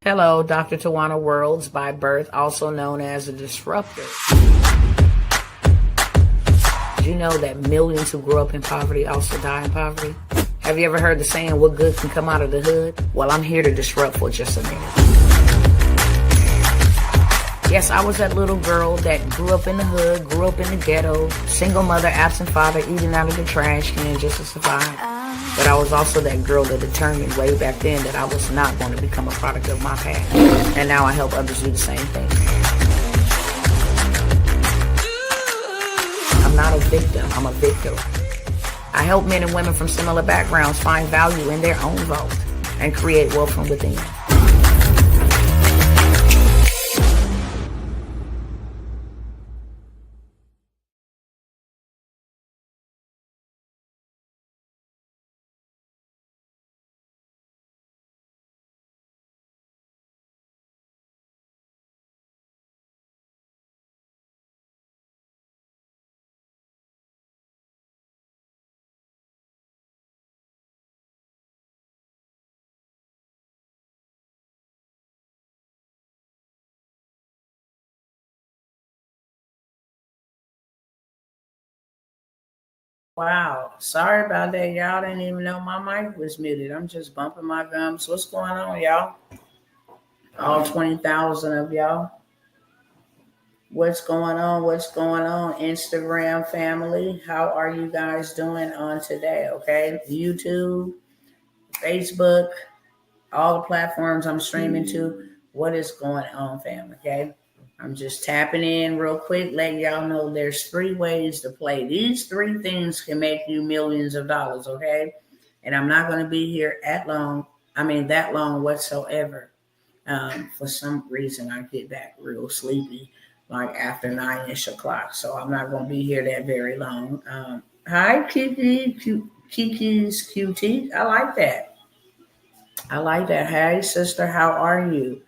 Hello, Dr. Tawana Worlds by birth, also known as a disruptor. Did you know that millions who grew up in poverty also die in poverty? Have you ever heard the saying, what good can come out of the hood? Well, I'm here to disrupt for just a minute. Yes, I was that little girl that grew up in the hood, grew up in the ghetto, single mother, absent father, eating out of the trash can just to survive. But I was also that girl that determined way back then that I was not going to become a product of my past. And now I help others do the same thing. I'm not a victim, I'm a victor. I help men and women from similar backgrounds find value in their own vote and create wealth from within. Wow, sorry about that, y'all. Didn't even know my mic was muted. I'm just bumping my gums. What's going on, y'all? All 20,000 of y'all. What's going on? What's going on, Instagram family? How are you guys doing on today? Okay, YouTube, Facebook, all the platforms I'm streaming to. What is going on, family? Okay, I'm just tapping in real quick, letting y'all know there's 3 ways to play. These 3 things can make you millions of dollars, okay? And I'm not going to be here that long whatsoever. For some reason, I get back real sleepy, like after 9-ish o'clock. So I'm not going to be here that very long. Hi, Kiki's QT. I like that. Hey, sister, how are you?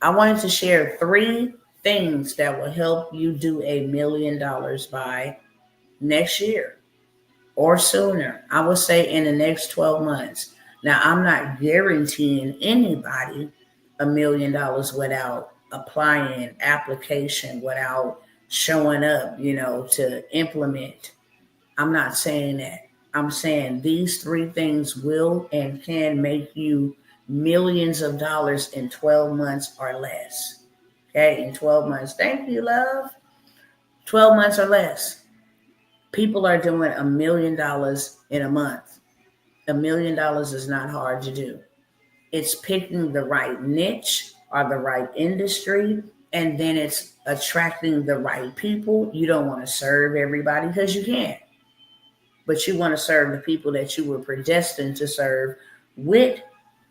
I wanted to share 3 things that will help you do $1 million by next year or sooner. I would say in the next 12 months. Now, I'm not guaranteeing anybody $1 million without applying application, without showing up, to implement. I'm not saying that. I'm saying these 3 things will and can make you millions of dollars in 12 months or less. Okay, in 12 months. Thank you, love. 12 months or less. People are doing $1 million in a month. $1 million is not hard to do. It's picking the right niche or the right industry, and then it's attracting the right people. You don't want to serve everybody because you can't. But you want to serve the people that you were predestined to serve with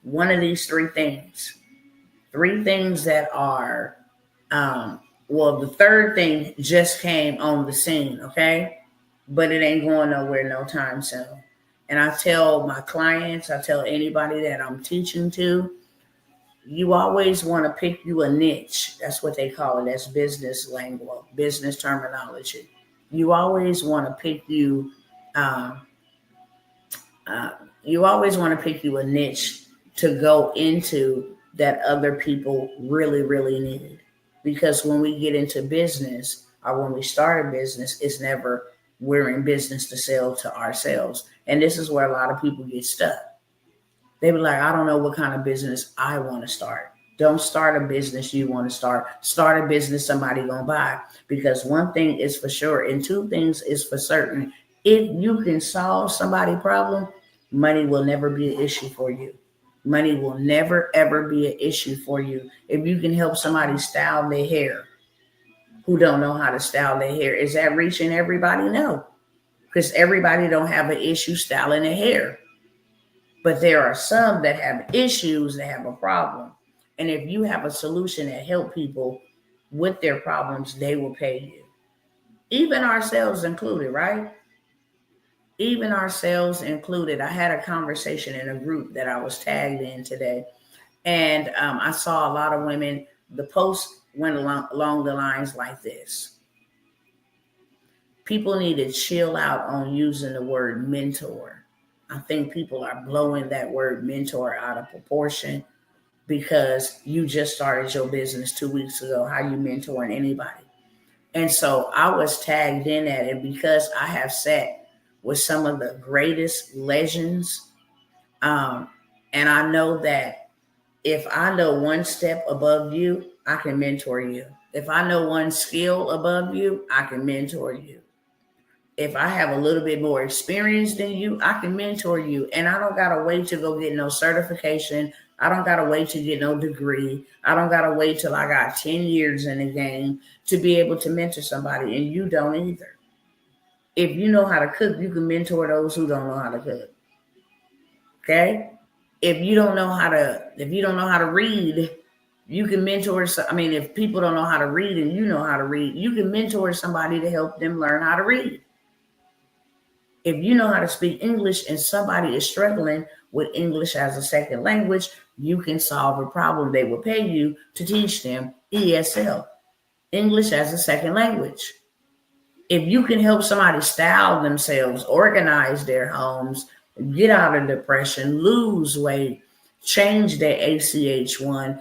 one of these 3 things. 3 things that are, the third thing just came on the scene, okay? But it ain't going nowhere no time soon. And I tell my clients, I tell anybody that I'm teaching to, you always want to pick you a niche. That's what they call it. That's business lingo, business terminology. You always want to pick you a niche to go into that other people really, really need. Because when we get into business or when we start a business, it's never we're in business to sell to ourselves. And this is where a lot of people get stuck. They be like, I don't know what kind of business I want to start. Don't start a business you want to start. Start a business somebody gonna buy. Because one thing is for sure and 2 things is for certain. If you can solve somebody's problem, money will never be an issue for you. Money will never, ever be an issue for you. If you can help somebody style their hair who don't know how to style their hair, is that reaching everybody? No, because everybody don't have an issue styling their hair. But there are some that have issues, that have a problem. And if you have a solution that help people with their problems, they will pay you. Even ourselves included, right? Even ourselves included. I had a conversation in a group that I was tagged in today. And I saw a lot of women, the post went along the lines like this. People need to chill out on using the word mentor. I think people are blowing that word mentor out of proportion. because you just started your business 2 weeks ago. How you mentoring anybody? And so I was tagged in at it because I have sat with some of the greatest legends. Um, and I know that if I know one step above you, I can mentor you. If I know one skill above you, I can mentor you. If I have a little bit more experience than you, I can mentor you. And I don't gotta wait to go get no certification. I don't gotta wait to get no degree. I don't gotta wait till I got 10 years in the game to be able to mentor somebody. And you don't either. If you know how to cook, you can mentor those who don't know how to cook. Okay? If you don't know how to read, you can mentor. I mean, if people don't know how to read and you know how to read, you can mentor somebody to help them learn how to read. If you know how to speak English and somebody is struggling with English as a second language, you can solve a problem. They will pay you to teach them ESL, English as a second language. If you can help somebody style themselves, organize their homes, get out of depression, lose weight, change their ACH1,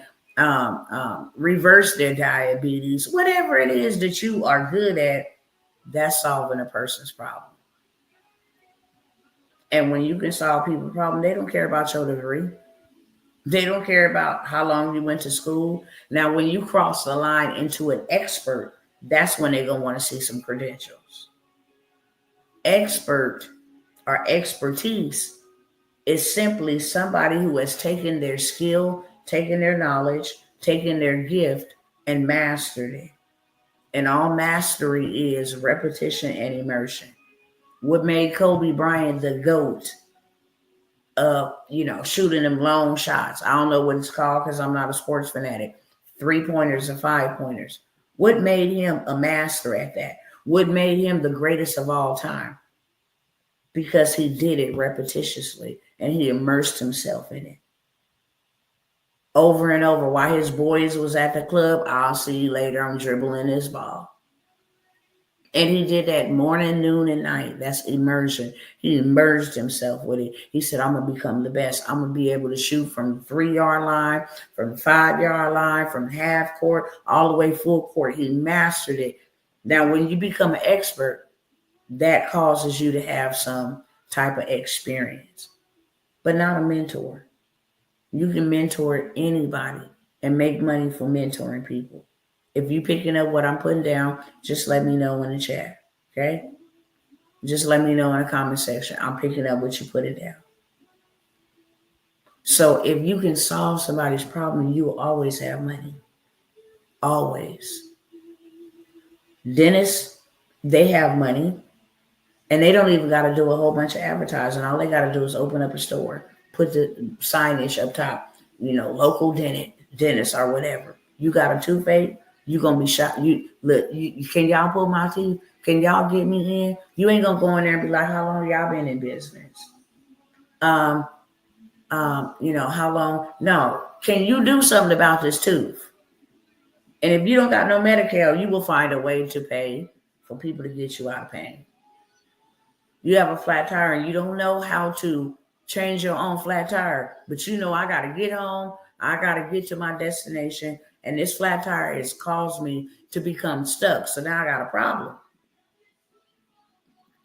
reverse their diabetes, whatever it is that you are good at, that's solving a person's problem. And when you can solve people's problem, they don't care about your degree. They don't care about how long you went to school. Now, when you cross the line into an expert, that's when they're going to want to see some credentials. Expert or expertise is simply somebody who has taken their skill, taken their knowledge, taken their gift, and mastered it. And all mastery is repetition and immersion. What made Kobe Bryant the GOAT of, shooting them long shots? I don't know what it's called because I'm not a sports fanatic. 3-pointers and 5-pointers. What made him a master at that? What made him the greatest of all time? Because he did it repetitiously and he immersed himself in it over and over. While his boys was at the club, I'll see you later, I'm dribbling this ball. And he did that morning, noon, and night. That's immersion. He immersed himself with it. He said, I'm going to become the best. I'm going to be able to shoot from the 3-yard line, from the 5-yard line, from half court, all the way full court. He mastered it. Now, when you become an expert, that causes you to have some type of experience, but not a mentor. You can mentor anybody and make money for mentoring people. If you picking up what I'm putting down, just let me know in the chat, okay? Just let me know in the comment section. I'm picking up what you put it down. So if you can solve somebody's problem, you will always have money. Always. Dentists, they have money. And they don't even got to do a whole bunch of advertising. All they got to do is open up a store, put the signage up top, local dentist or whatever. You got a toothache, you gonna be shot. Can y'all pull my teeth? Can y'all get me in? You ain't gonna go in there and be like, how long y'all been in business? How long? No. Can you do something about this tooth? And if you don't got no Medicare, you will find a way to pay for people to get you out of pain. You have a flat tire and you don't know how to change your own flat tire, but I got to get home. I got to get to my destination. And this flat tire has caused me to become stuck. So now I got a problem.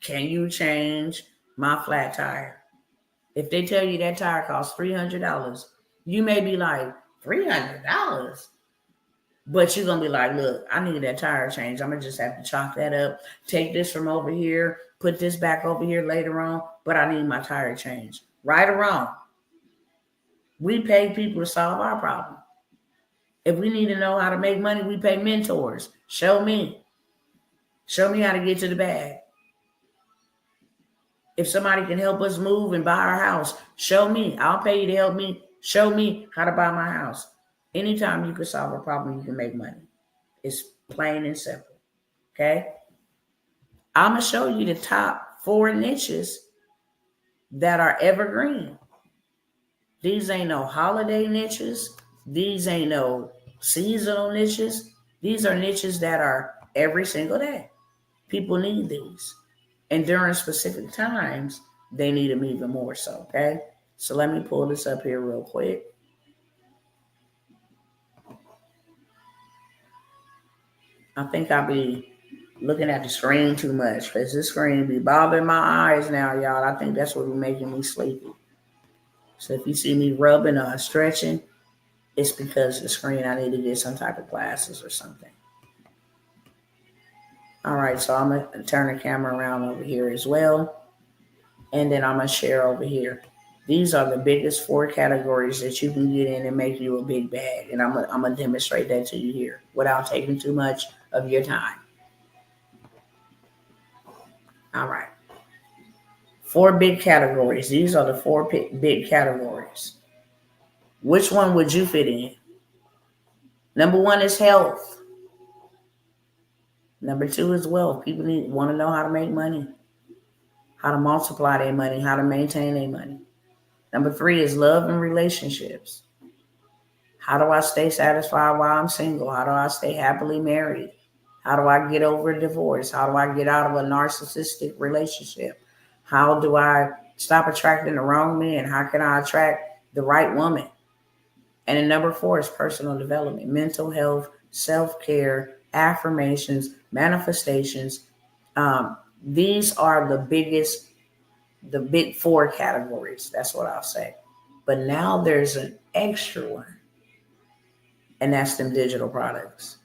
Can you change my flat tire? If they tell you that tire costs $300, you may be like, $300? But you're going to be like, look, I need that tire change. I'm going to just have to chalk that up. Take this from over here. Put this back over here later on. But I need my tire change. Right or wrong? We pay people to solve our problem. If we need to know how to make money, we pay mentors. Show me. Show me how to get to the bag. If somebody can help us move and buy our house, show me. I'll pay you to help me. Show me how to buy my house. Anytime you can solve a problem, you can make money. It's plain and simple. Okay? I'm going to show you the top 4 niches that are evergreen. These ain't no holiday niches. These ain't no seasonal niches. These are niches that are every single day. People need these. And during specific times, they need them even more so, okay? So let me pull this up here real quick. I think I'll be looking at the screen too much because this screen be bothering my eyes now, y'all. I think that's what be making me sleepy. So if you see me rubbing or stretching, it's because of the screen. I need to get some type of glasses or something. All right, so I'm going to turn the camera around over here as well. And then I'm going to share over here. These are the biggest 4 categories that you can get in and make you a big bag. And I'm going to demonstrate that to you here without taking too much of your time. All right. 4 big categories. These are the 4 big categories. Which one would you fit in? Number 1 is health. Number 2 is wealth. People want to know how to make money, how to multiply their money, how to maintain their money. Number 3 is love and relationships. How do I stay satisfied while I'm single? How do I stay happily married? How do I get over a divorce? How do I get out of a narcissistic relationship? How do I stop attracting the wrong man? How can I attract the right woman? And then number 4 is personal development, mental health, self-care, affirmations, manifestations. These are the big 4 categories. That's what I'll say. But now there's an extra one, and that's them digital products,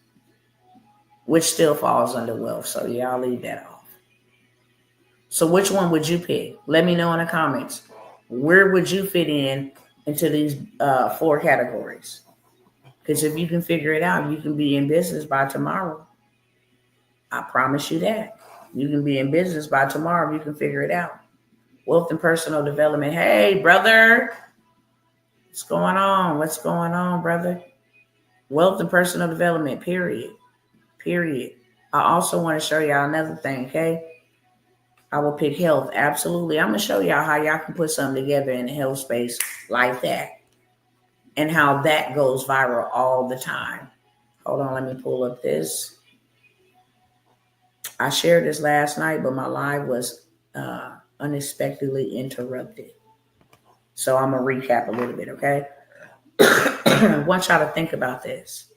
which still falls under wealth. So yeah, I'll leave that off. So which one would you pick? Let me know in the comments. Where would you fit into these 4 categories? Because if you can figure it out, you can be in business by tomorrow. I promise you that. You can be in business by tomorrow if you can figure it out. Wealth and personal development. Hey, brother. What's going on? What's going on, brother? Wealth and personal development, period. I also want to show y'all another thing, okay? I will pick health. Absolutely. I'm going to show y'all how y'all can put something together in the health space like that and how that goes viral all the time. Hold on, let me pull up this. I shared this last night, but my live was unexpectedly interrupted. So I'm going to recap a little bit, okay? I want y'all to think about this.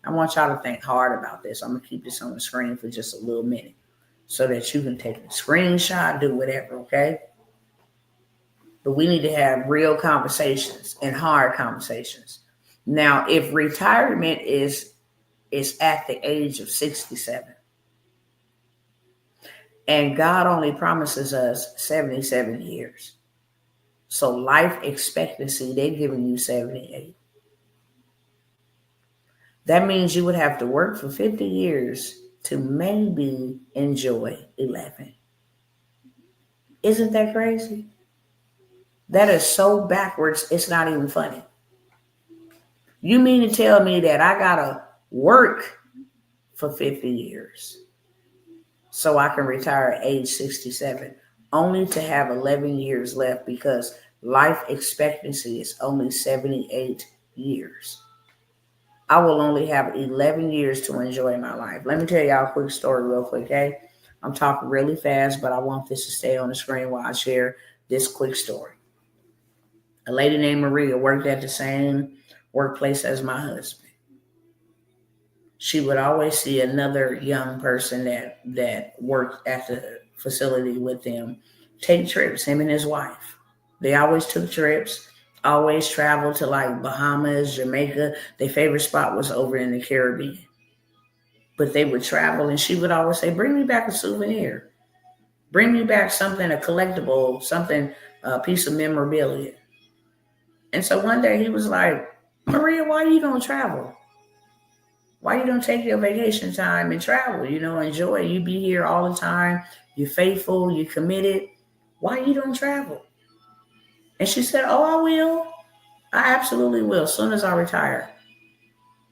I want y'all to think hard about this. I'm going to keep this on the screen for just a little minute so that you can take a screenshot, do whatever, okay? But we need to have real conversations and hard conversations. Now, if retirement is at the age of 67, and God only promises us 77 years, so life expectancy, they're giving you 78. That means you would have to work for 50 years to maybe enjoy 11. Isn't that crazy? That is so backwards, it's not even funny. You mean to tell me that I gotta work for 50 years so I can retire at age 67, only to have 11 years left because life expectancy is only 78 years. I will only have 11 years to enjoy my life. Let me tell y'all a quick story real quick, okay? I'm talking really fast, but I want this to stay on the screen while I share this quick story. A lady named Maria worked at the same workplace as my husband. She would always see another young person that worked at the facility with them take trips, him and his wife. They always took trips, always traveled to like Bahamas, Jamaica. Their favorite spot was over in the Caribbean. But they would travel, and she would always say, bring me back a souvenir. Bring me back something, a collectible, something, a piece of memorabilia. And so one day he was like, Maria, why you don't travel? Why you don't take your vacation time and travel? Enjoy. You be here all the time. You're faithful. You're committed. Why you don't travel? And she said, oh, I will. I absolutely will. As soon as I retire.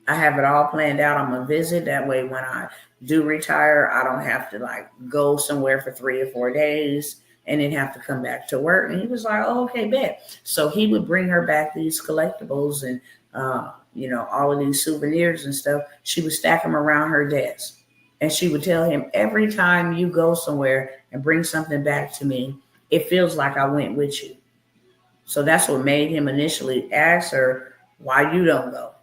I have it all planned out. I'm going to visit. That way when I do retire, I don't have to go somewhere for 3 or 4 days and then have to come back to work. And he was like, oh, okay, bet. So he would bring her back these collectibles and, all of these souvenirs and stuff. She would stack them around her desk. And she would tell him, every time you go somewhere and bring something back to me, it feels like I went with you. So that's what made him initially ask her, why you don't go?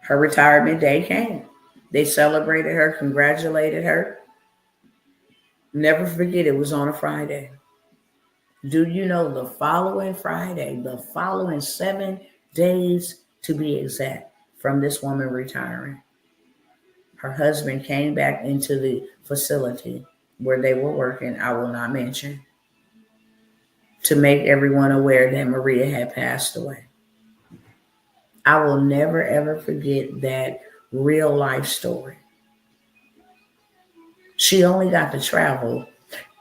Her retirement day came. They celebrated her, congratulated her. Never forget, it was on a Friday. Do you know the following Friday, the following 7 days to be exact, from this woman retiring, her husband came back into the facility where they were working, I will not mention, to make everyone aware that Maria had passed away. I will never ever forget that real life story. She only got to travel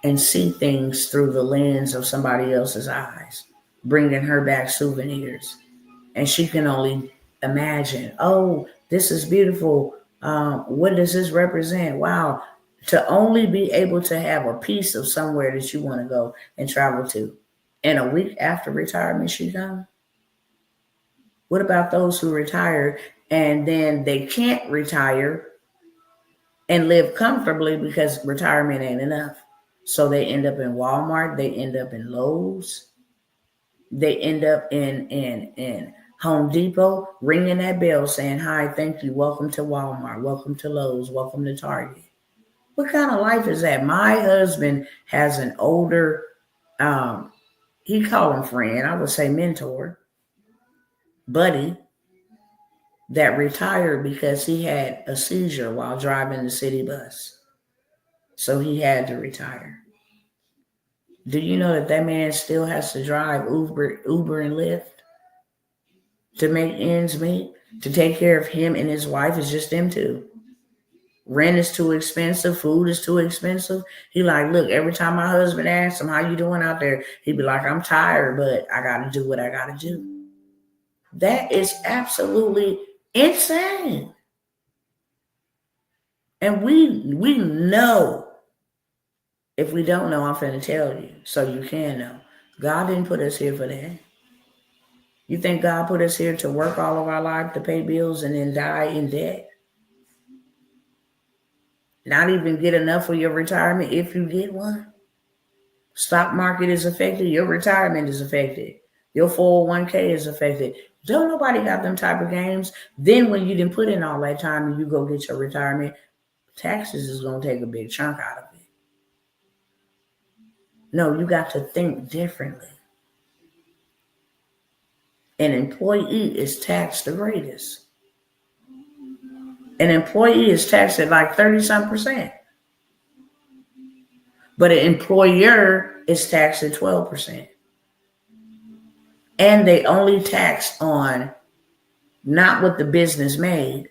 and see things through the lens of somebody else's eyes, bringing her back souvenirs. And she can only imagine, oh, this is beautiful. What does this represent? Wow. To only be able to have a piece of somewhere that you want to go and travel to. And a week after retirement, she gone. What about those who retire and then they can't retire and live comfortably because retirement ain't enough? So they end up in Walmart, they end up in Lowe's, they end up in Home Depot, ringing that bell saying, hi, thank you, welcome to Walmart, welcome to Lowe's, welcome to Target. What kind of life is that? My husband has an older, he called him friend, I would say mentor, buddy, that retired because he had a seizure while driving the city bus. So he had to retire. Do you know that man still has to drive Uber and Lyft to make ends meet, to take care of him and his wife? It's just them two. Rent is too expensive. Food is too expensive. He like, look, every time my husband asks him, how you doing out there? He'd be like, I'm tired, but I got to do what I got to do. That is absolutely insane. And we know. If we don't know, I'm finna tell you so you can know. God didn't put us here for that. You think God put us here to work all of our life to pay bills and then die in debt? Not even get enough for your retirement if you get one? Stock market is affected. Your retirement is affected. Your 401k is affected. Don't nobody got them type of games. Then when you didn't put in all that time and you go get your retirement, taxes is going to take a big chunk out of it. No, you got to think differently. An employee is taxed the greatest. An employee is taxed at like 30-some%. But an employer is taxed at 12%. And they only tax on not what the business made,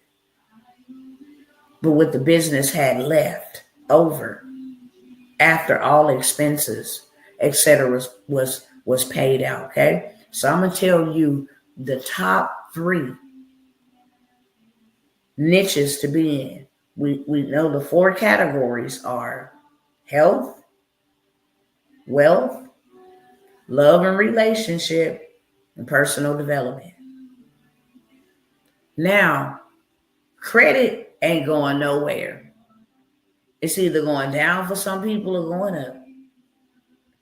but what the business had left over after all expenses, etc., was paid out. Okay, so I'm gonna tell you the top 3 niches to be in. We know the 4 categories are health, wealth, love and relationship, and personal development. Now, credit ain't going nowhere. It's either going down for some people or going up.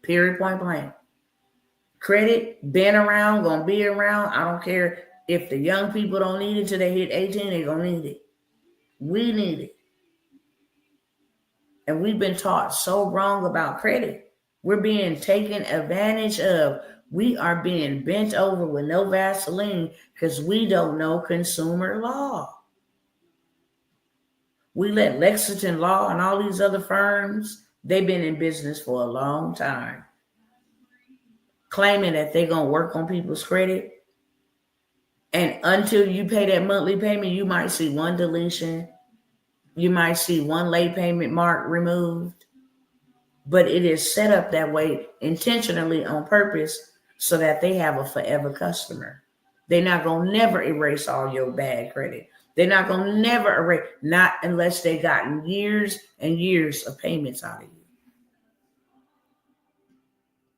Period, point blank. Credit, been around, gonna be around. I don't care if the young people don't need it till they hit 18, they're gonna need it. We need it. And we've been taught so wrong about credit. We're being taken advantage of. We are being bent over with no Vaseline because we don't know consumer law. We let Lexington Law and all these other firms, they've been in business for a long time, claiming that they're going to work on people's credit. And until you pay that monthly payment, you might see one deletion. You might see one late payment mark removed. But it is set up that way intentionally on purpose so that they have a forever customer. They're not going to never erase all your bad credit. They're not going to never erase, not unless they gotten years and years of payments out of you.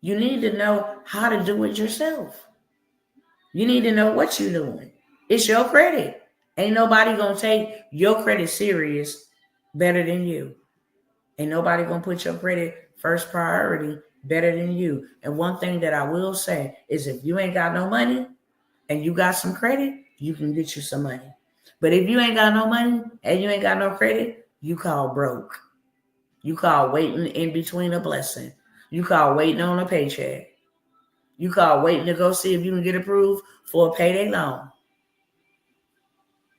You need to know how to do it yourself. You need to know what you're doing. It's your credit. Ain't nobody going to take your credit serious better than you. Ain't nobody going to put your credit first priority better than you. And one thing that I will say is if you ain't got no money and you got some credit, you can get you some money. But if you ain't got no money and you ain't got no credit, you call broke. You call waiting in between a blessing. You call waiting on a paycheck. You call waiting to go see if you can get approved for a payday loan.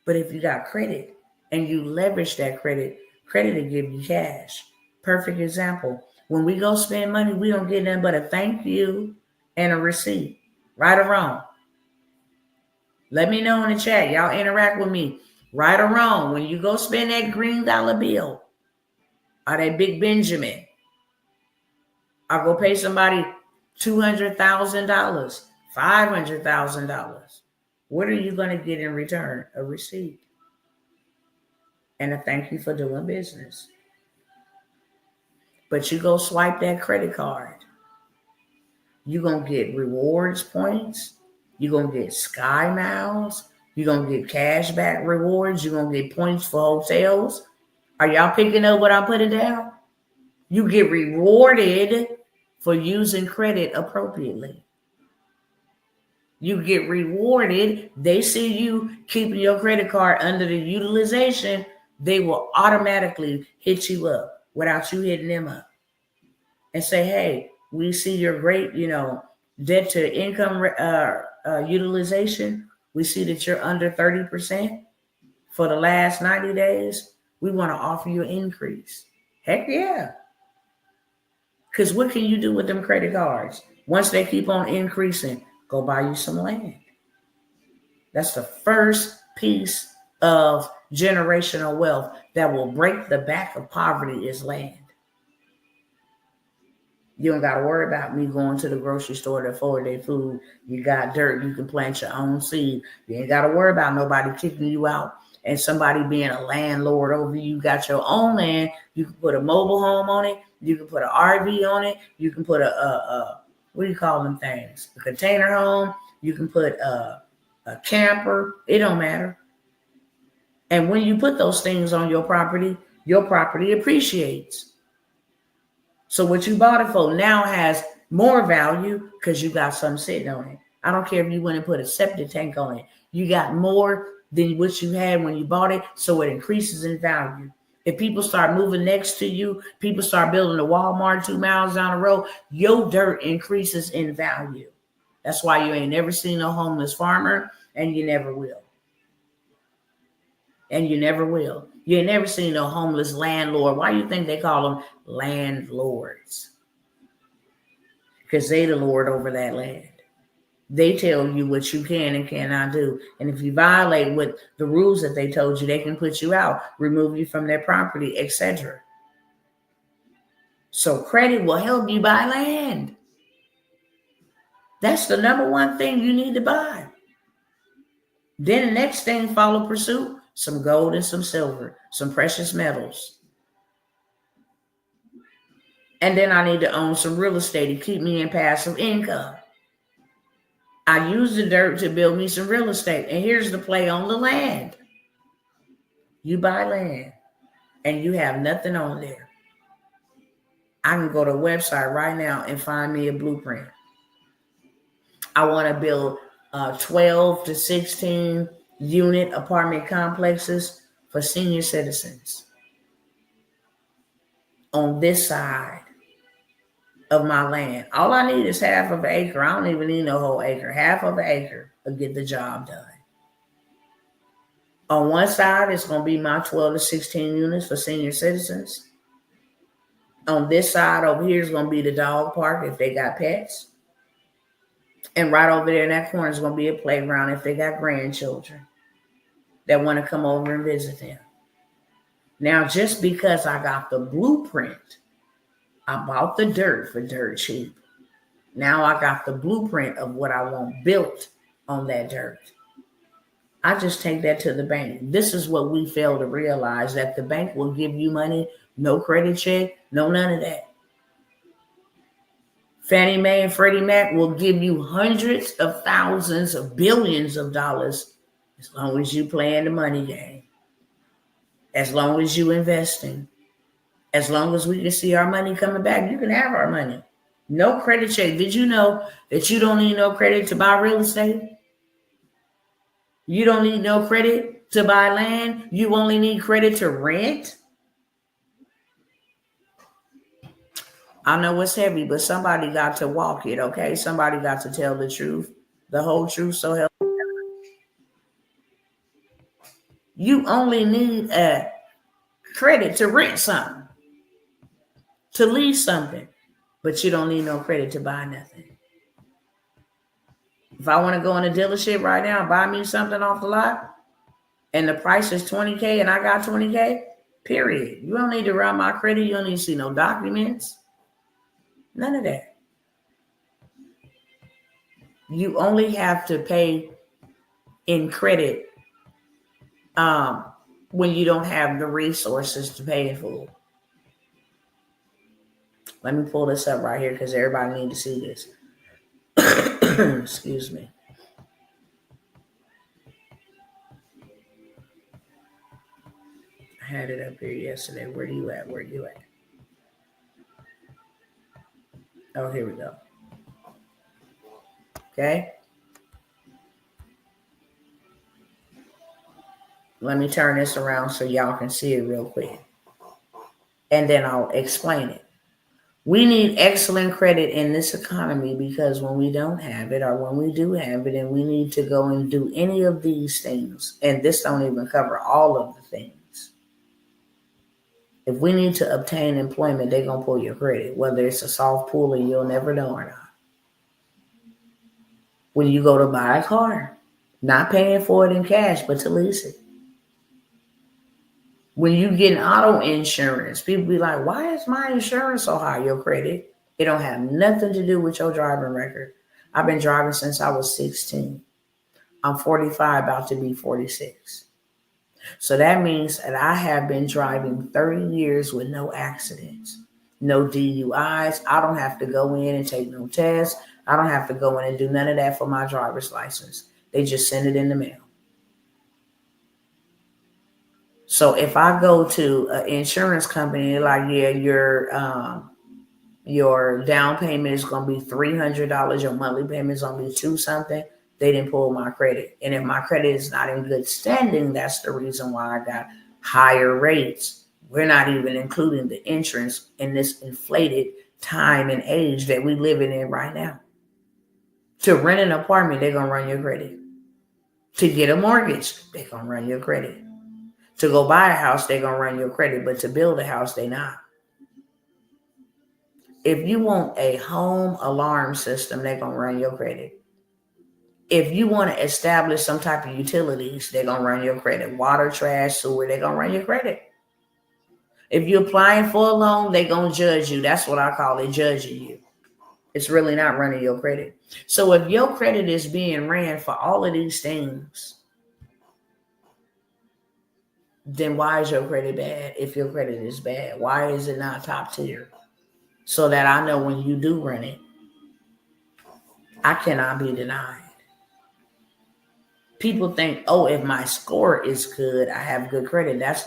But if you got credit and you leverage that credit will give you cash. Perfect example. When we go spend money, we don't get nothing but a thank you and a receipt. Right or wrong? Let me know in the chat. Y'all interact with me. Right or wrong, when you go spend that green dollar bill or that big Benjamin, or go pay somebody $200,000, $500,000, what are you going to get in return? A receipt and a thank you for doing business. But you go swipe that credit card, you're going to get rewards points. You're going to get Sky Miles. You're going to get cash back rewards. You're going to get points for hotels. Are y'all picking up what I'm putting down? You get rewarded for using credit appropriately. You get rewarded. They see you keeping your credit card under the utilization. They will automatically hit you up without you hitting them up and say, hey, we see your great, debt to income utilization. We see that you're under 30% for the last 90 days. We want to offer you an increase. Heck yeah. Because what can you do with them credit cards? Once they keep on increasing, go buy you some land. That's the first piece of generational wealth that will break the back of poverty is land. You don't got to worry about me going to the grocery store to afford their food. You got dirt. You can plant your own seed. You ain't got to worry about nobody kicking you out and somebody being a landlord over you. You got your own land. You can put a mobile home on it. You can put an RV on it. You can put what do you call them things? A container home. You can put a camper. It don't matter. And when you put those things on your property appreciates. So what you bought it for now has more value because you got something sitting on it. I don't care if you went and put a septic tank on it. You got more than what you had when you bought it, so it increases in value. If people start moving next to you, people start building a Walmart 2 miles down the road, your dirt increases in value. That's why you ain't never seen a homeless farmer, and you never will. And you never will. You ain't never seen a homeless landlord. Why do you think they call them landlords? Because they the lord over that land. They tell you what you can and cannot do. And if you violate with the rules that they told you, they can put you out, remove you from their property, etc. So credit will help you buy land. That's the number one thing you need to buy. Then the next thing, follow pursuit. Some gold and some silver, some precious metals. And then I need to own some real estate to keep me in passive income. I use the dirt to build me some real estate. And here's the play on the land. You buy land and you have nothing on there. I can go to a website right now and find me a blueprint. I want to build 12 to 16 unit apartment complexes for senior citizens on this side of my land. All I need is half of an acre. I don't even need no whole acre. Half of an acre will get the job done. On one side, it's going to be my 12 to 16 units for senior citizens. On this side over here is going to be the dog park if they got pets. And right over there in that corner is going to be a playground if they got grandchildren that want to come over and visit them. Now, just because I got the blueprint, I bought the dirt for dirt cheap. Now I got the blueprint of what I want built on that dirt. I just take that to the bank. This is what we fail to realize, that the bank will give you money, no credit check, no none of that. Fannie Mae and Freddie Mac will give you hundreds of thousands of billions of dollars as long as you playing the money game, as long as you investing, as long as we can see our money coming back. You can have our money. No credit check. Did you know that you don't need no credit to buy real estate? You don't need no credit To buy land, you only need credit to rent. I know it's heavy, but somebody got to walk it, okay? Somebody got to tell the truth, the whole truth, so help. You only need a credit to rent something, to lease something, but you don't need no credit to buy nothing. If I want to go in a dealership right now and buy me something off the lot, and the price is $20K and I got $20K, period. You don't need to run my credit. You don't need to see no documents. None of that. You only have to pay in credit when you don't have the resources to pay in full. Let me pull this up right here because everybody needs to see this. Excuse me. I had it up here yesterday. Where you at? Where you at? Oh, here we go. Okay. Let me turn this around so y'all can see it real quick. And then I'll explain it. We need excellent credit in this economy because when we don't have it or when we do have it and we need to go and do any of these things, and this don't even cover all of the things. If we need to obtain employment, they're going to pull your credit, whether it's a soft pull and you'll never know or not. When you go to buy a car, not paying for it in cash, but to lease it. When you get auto insurance, people be like, why is my insurance so high? Your credit. It don't have nothing to do with your driving record. I've been driving since I was 16. I'm 45, about to be 46. So that means that I have been driving 30 years with no accidents, no DUIs. I don't have to go in and take no tests. I don't have to go in and do none of that for my driver's license. They just send it in the mail. So if I go to an insurance company, like, yeah, your down payment is going to be $300. Your monthly payment is going to be $2 something. They didn't pull my credit. And if my credit is not in good standing, that's the reason why I got higher rates. We're not even including the insurance in this inflated time and age that we living in right now. To rent an apartment, they're going to run your credit. To get a mortgage, they're going to run your credit. To go buy a house, they're going to run your credit. But to build a house, they're not. If you want a home alarm system, they're going to run your credit. If you want to establish some type of utilities, they're going to run your credit. Water, trash, sewer, they're going to run your credit. If you're applying for a loan, they're going to judge you. That's what I call it, judging you. It's really not running your credit. So if your credit is being ran for all of these things, then why is your credit bad? If your credit is bad, why is it not top tier? So that I know when you do run it, I cannot be denied. People think, oh, if my score is good, I have good credit. That's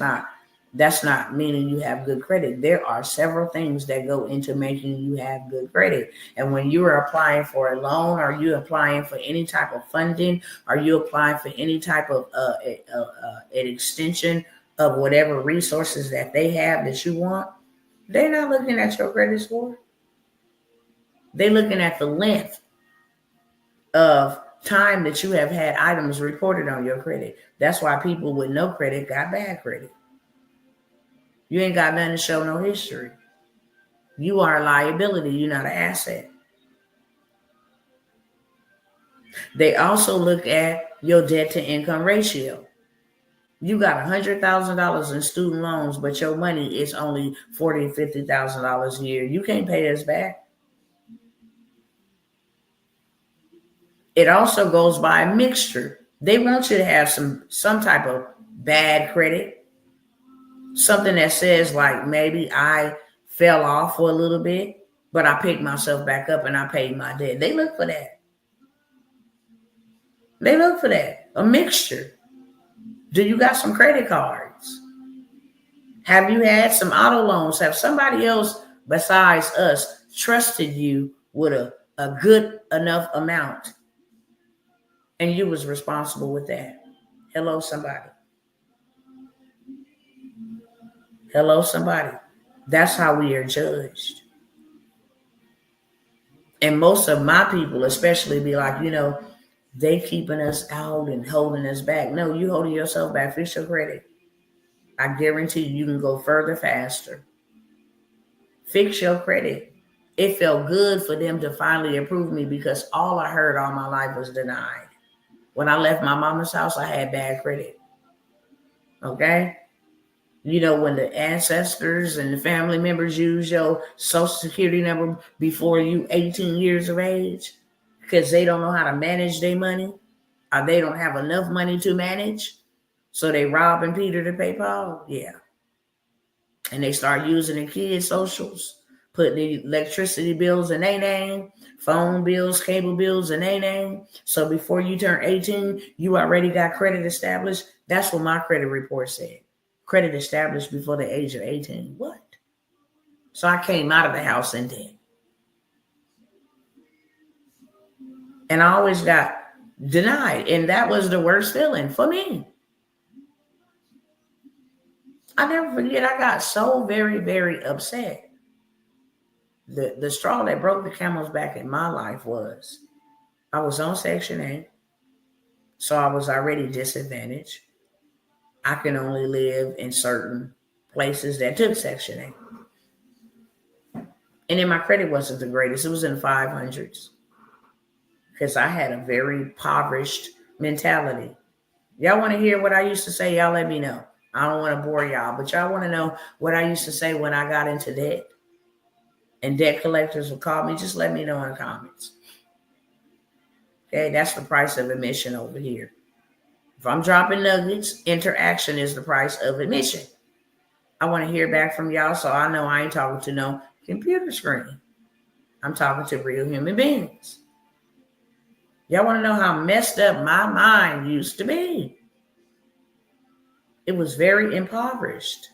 not meaning you have good credit. There are several things that go into making you have good credit. And when you are applying for a loan, are you applying for any type of funding? Are you applying for any type of an extension of whatever resources that they have that you want? They're not looking at your credit score. They're looking at the length of time that you have had items reported on your credit. That's why people with no credit got bad credit. You ain't got nothing to show no history. You are a liability. You're not an asset. They also look at your debt to income ratio. You got $100,000 in student loans, but your money is only $40,000 to $50,000 a year. You can't pay us back. It also goes by a mixture. They want you to have some type of bad credit. Something that says, like, maybe I fell off for a little bit, but I picked myself back up and I paid my debt. They look for that. They look for that. A mixture. Do you got some credit cards? Have you had some auto loans? Have somebody else besides us trusted you with a good enough amount? And you was responsible with that. Hello, somebody. Hello, somebody. That's how we are judged. And most of my people, especially, be like, they keeping us out and holding us back. No, you holding yourself back. Fix your credit. I guarantee you can go further faster. Fix your credit. It felt good for them to finally approve me because all I heard all my life was denied. When I left my mama's house, I had bad credit. Okay? When the ancestors and the family members use your social security number before you 18 years of age because they don't know how to manage their money or they don't have enough money to manage. So they robbing Peter to pay Paul. Yeah. And they start using the kids' socials, putting the electricity bills in their name, phone bills, cable bills in their name. So before you turn 18, you already got credit established. That's what my credit report said. Credit established before the age of 18. What? So I came out of the house in debt. And I always got denied. And that was the worst feeling for me. I never forget, I got so very, very upset. The straw that broke the camel's back in my life was I was on Section 8, so I was already disadvantaged. I can only live in certain places that took Section 8. And then my credit wasn't the greatest. It was in the 500s because I had a very impoverished mentality. Y'all want to hear what I used to say? Y'all let me know. I don't want to bore y'all, but y'all want to know what I used to say when I got into debt? And debt collectors would call me. Just let me know in the comments. Okay, that's the price of admission over here. If I'm dropping nuggets, interaction is the price of admission. I want to hear back from y'all so I know I ain't talking to no computer screen. I'm talking to real human beings. Y'all want to know how messed up my mind used to be? It was very impoverished.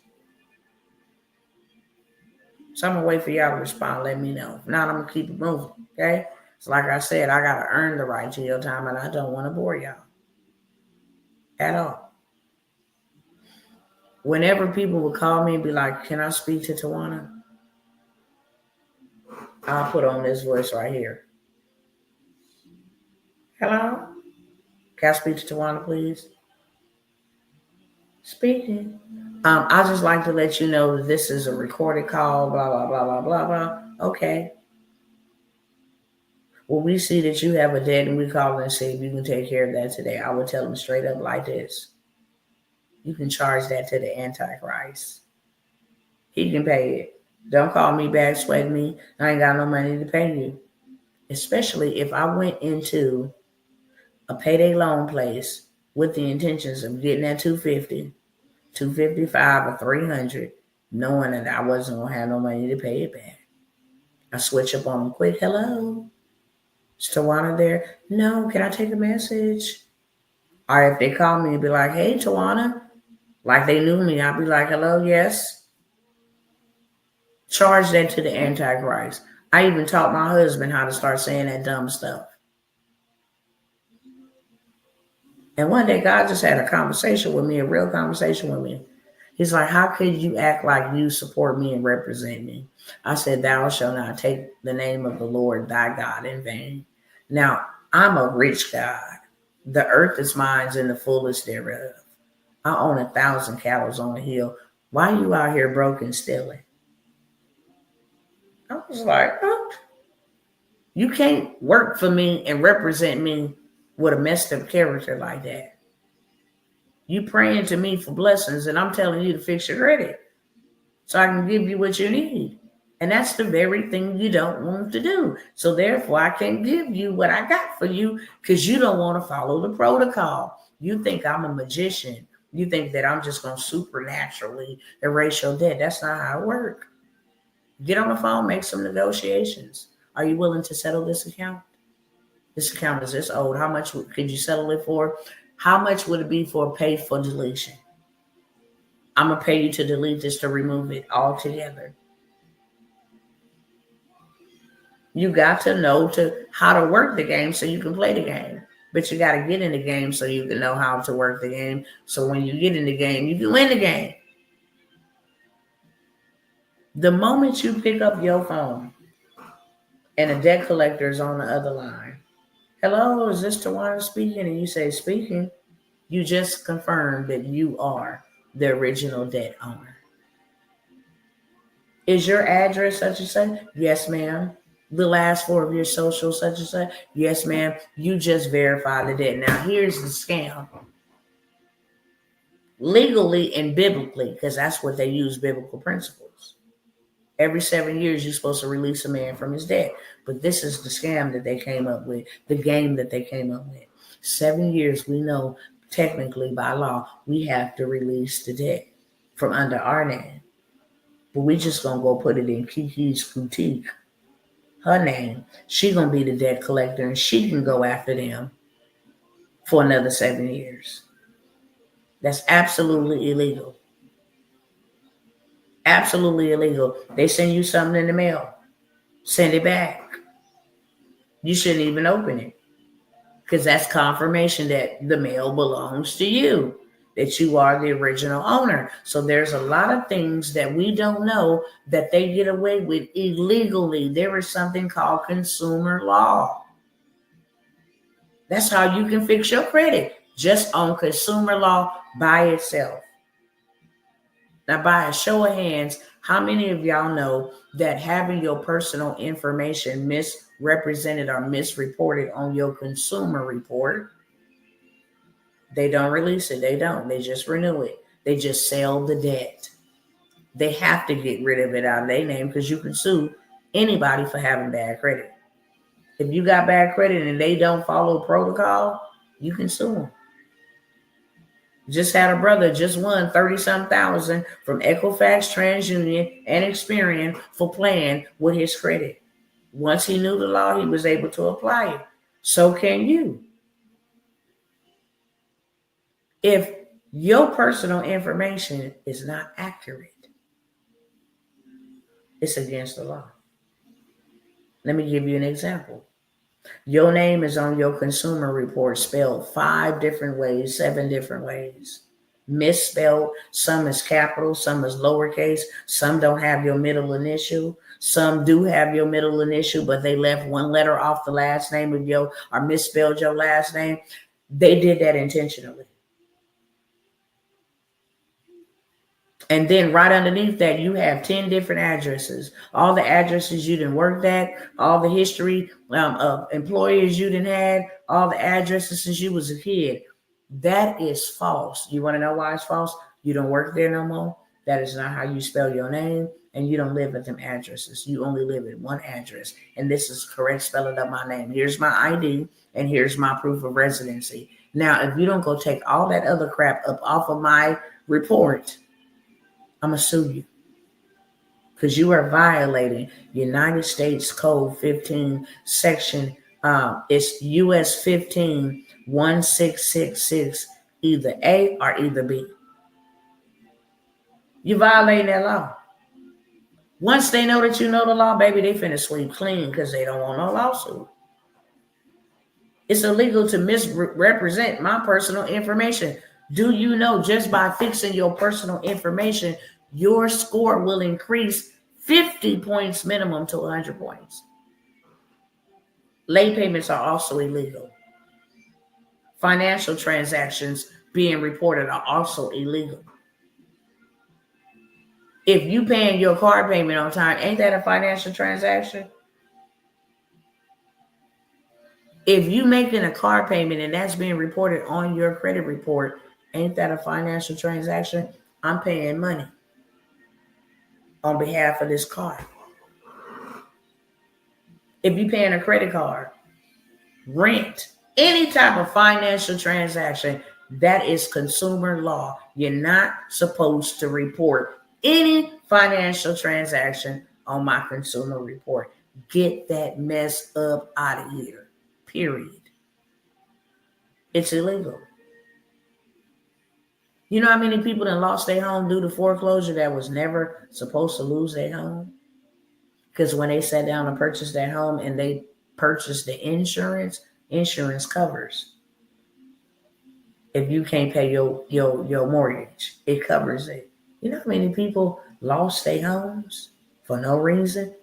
So I'm going to wait for y'all to respond. Let me know. If not, I'm going to keep it moving. Okay? So like I said, I got to earn the right to your time, and I don't want to bore y'all at all. Whenever people would call me and be like, can I speak to Tawana? I'll put on this voice right here. Hello? Can I speak to Tawana, please? Speaking. I just like to let you know that this is a recorded call, blah, blah, blah, blah, blah, blah. Okay. Well, we see that you have a debt and we call and see if you can take care of that today. I would tell them straight up like this. You can charge that to the Antichrist. He can pay it. Don't call me back, sweat me. I ain't got no money to pay you. Especially if I went into a payday loan place with the intentions of getting that $250, $255, or $300, knowing that I wasn't going to have no money to pay it back. I switch up on them quick. Hello? Is Tawana there? No, can I take a message? Or if they call me and be like, hey, Tawana, like they knew me, I'd be like, hello, yes. Charge that to the Antichrist. I even taught my husband how to start saying that dumb stuff. And one day, God just had a conversation with me, a real conversation with me. He's like, how could you act like you support me and represent me? I said, thou shalt not take the name of the Lord thy God in vain. Now, I'm a rich God. The earth is mine and the fullness thereof. I own 1,000 cattle on the hill. Why are you out here broke and stealing? I was like, oh, you can't work for me and represent me with a messed up character like that. You praying to me for blessings and I'm telling you to fix your credit so I can give you what you need. And that's the very thing you don't want to do. So therefore, I can't give you what I got for you because you don't want to follow the protocol. You think I'm a magician. You think that I'm just going to supernaturally erase your debt. That's not how it works. Get on the phone, make some negotiations. Are you willing to settle this account? This account is this old. How much could you settle it for? How much would it be for pay for deletion? I'm going to pay you to delete this, to remove it altogether. You got to know how to work the game so you can play the game. But you got to get in the game so you can know how to work the game. So when you get in the game, you can win the game. The moment you pick up your phone and a debt collector is on the other line, hello, is this Tawana speaking? And you say speaking, you just confirmed that you are the original debt owner. Is your address such and such? Yes, ma'am. The last four of your social such and such? Yes, ma'am. You just verified the debt. Now here's the scam. Legally and biblically, because that's what they use, biblical principles. Every 7 years, you're supposed to release a man from his debt. But this is the scam that they came up with, the game that they came up with. 7 years, we know technically by law, we have to release the debt from under our name. But we just gonna go put it in Kiki's boutique, her name. She gonna be the debt collector, and she can go after them for another 7 years. That's absolutely illegal. Absolutely illegal. They send you something in the mail, send it back. You shouldn't even open it, because that's confirmation that the mail belongs to you, that you are the original owner. So there's a lot of things that we don't know that they get away with illegally. There is something called consumer law. That's how you can fix your credit, just on consumer law by itself. Now, by a show of hands, how many of y'all know that having your personal information misrepresented or misreported on your consumer report, they don't release it? They don't. They just renew it. They just sell the debt. They have to get rid of it out of their name, because you can sue anybody for having bad credit. If you got bad credit and they don't follow protocol, you can sue them. Just had a brother just won 30-some thousand from Equifax, TransUnion, and Experian for playing with his credit. Once he knew the law, he was able to apply it. So can you. If your personal information is not accurate, it's against the law. Let me give you an example. Your name is on your consumer report spelled 5 different ways, 7 different ways. Misspelled. Some is capital, some is lowercase, some don't have your middle initial, some do have your middle initial, but they left one letter off the last name of your, or misspelled your last name. They did that intentionally. And then right underneath that, you have 10 different addresses. All the addresses you didn't work at, all the history of employers you didn't had, all the addresses since you was a kid. That is false. You want to know why it's false? You don't work there no more. That is not how you spell your name. And you don't live at them addresses. You only live at one address. And this is correct spelling of my name. Here's my ID, and here's my proof of residency. Now, if you don't go take all that other crap up off of my report, I'm going to sue you, because you are violating United States Code 15 section. It's US 15 1666, either A or either B. You violating that law. Once they know that you know the law, baby, they finna sweep clean, because they don't want no lawsuit. It's illegal to misrepresent my personal information. Do you know, just by fixing your personal information, your score will increase 50 points minimum to 100 points. Late payments are also illegal. Financial transactions being reported are also illegal. If you paying your car payment on time, ain't that a financial transaction? If you making a car payment and that's being reported on your credit report, ain't that a financial transaction? I'm paying money on behalf of this car. If you paying a credit card, rent, any type of financial transaction, that is consumer law. You're not supposed to report any financial transaction on my consumer report. Get that mess up out of here. Period. It's illegal. You know how many people that lost their home due to foreclosure that was never supposed to lose their home? Because when they sat down and purchased their home and they purchased the insurance covers. If you can't pay your mortgage, it covers it. You know how many people lost their homes? for no reason.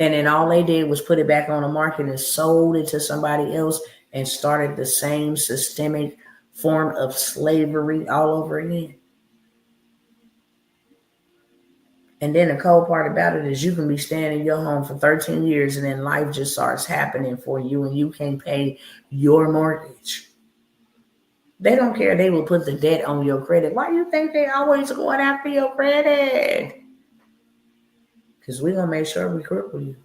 And then all they did was put it back on the market and sold it to somebody else and started the same systemic form of slavery all over again. And then the cold part about it is you can be staying in your home for 13 years and then life just starts happening for you and you can't pay your mortgage. They don't care. They will put the debt on your credit. Why do you think they always going after your credit? Because we're going to make sure we cripple you.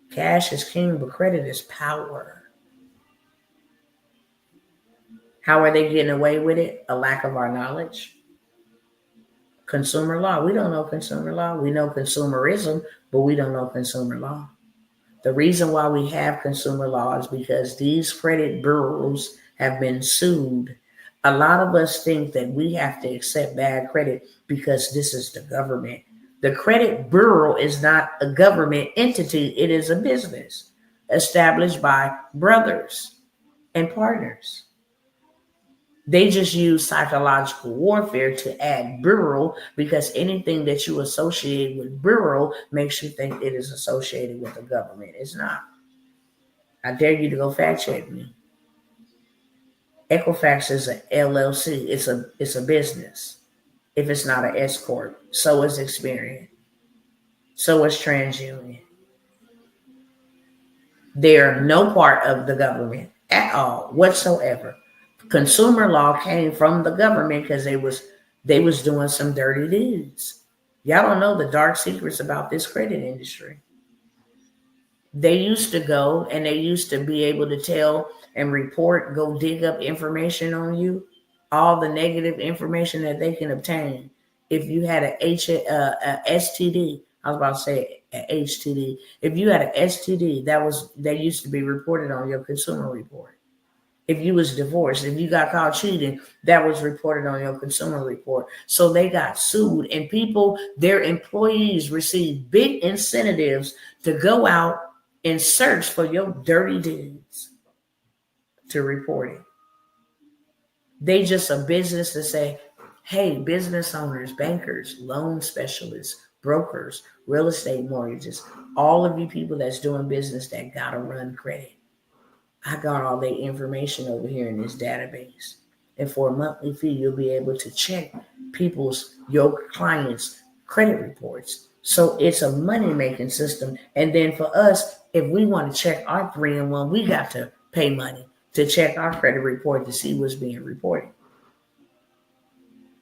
Cash is king, but credit is power. How are they getting away with it? A lack of our knowledge. Consumer law. We don't know consumer law. We know consumerism, but we don't know consumer law. The reason why we have consumer law is because these credit bureaus have been sued. A lot of us think that we have to accept bad credit because this is the government. The credit bureau is not a government entity. It is a business established by brothers and partners. They just use psychological warfare to add bureau because anything that you associate with bureau makes you think it is associated with the government. It's not. I dare you to go fact check me. Equifax is an LLC. It's a business. If it's not an S corp, so is Experian. So is TransUnion. They are no part of the government at all whatsoever. Consumer law came from the government because they was doing some dirty deeds. Y'all don't know the dark secrets about this credit industry. They used to go and they used to be able to tell and report, go dig up information on you, all the negative information that they can obtain. If you had a STD, I was about to say a HTD. If you had a STD, that used to be reported on your consumer report. If you was divorced, if you got caught cheating, that was reported on your consumer report. So they got sued and people, their employees received big incentives to go out and search for your dirty deeds to report it. They just a business to say, hey, business owners, bankers, loan specialists, brokers, real estate mortgages, all of you people that's doing business that gotta run credit. I got all the information over here in this database. And for a monthly fee, you'll be able to check your clients' credit reports. So it's a money-making system. And then for us, if we want to check our 3-in-1, we got to pay money to check our credit report to see what's being reported.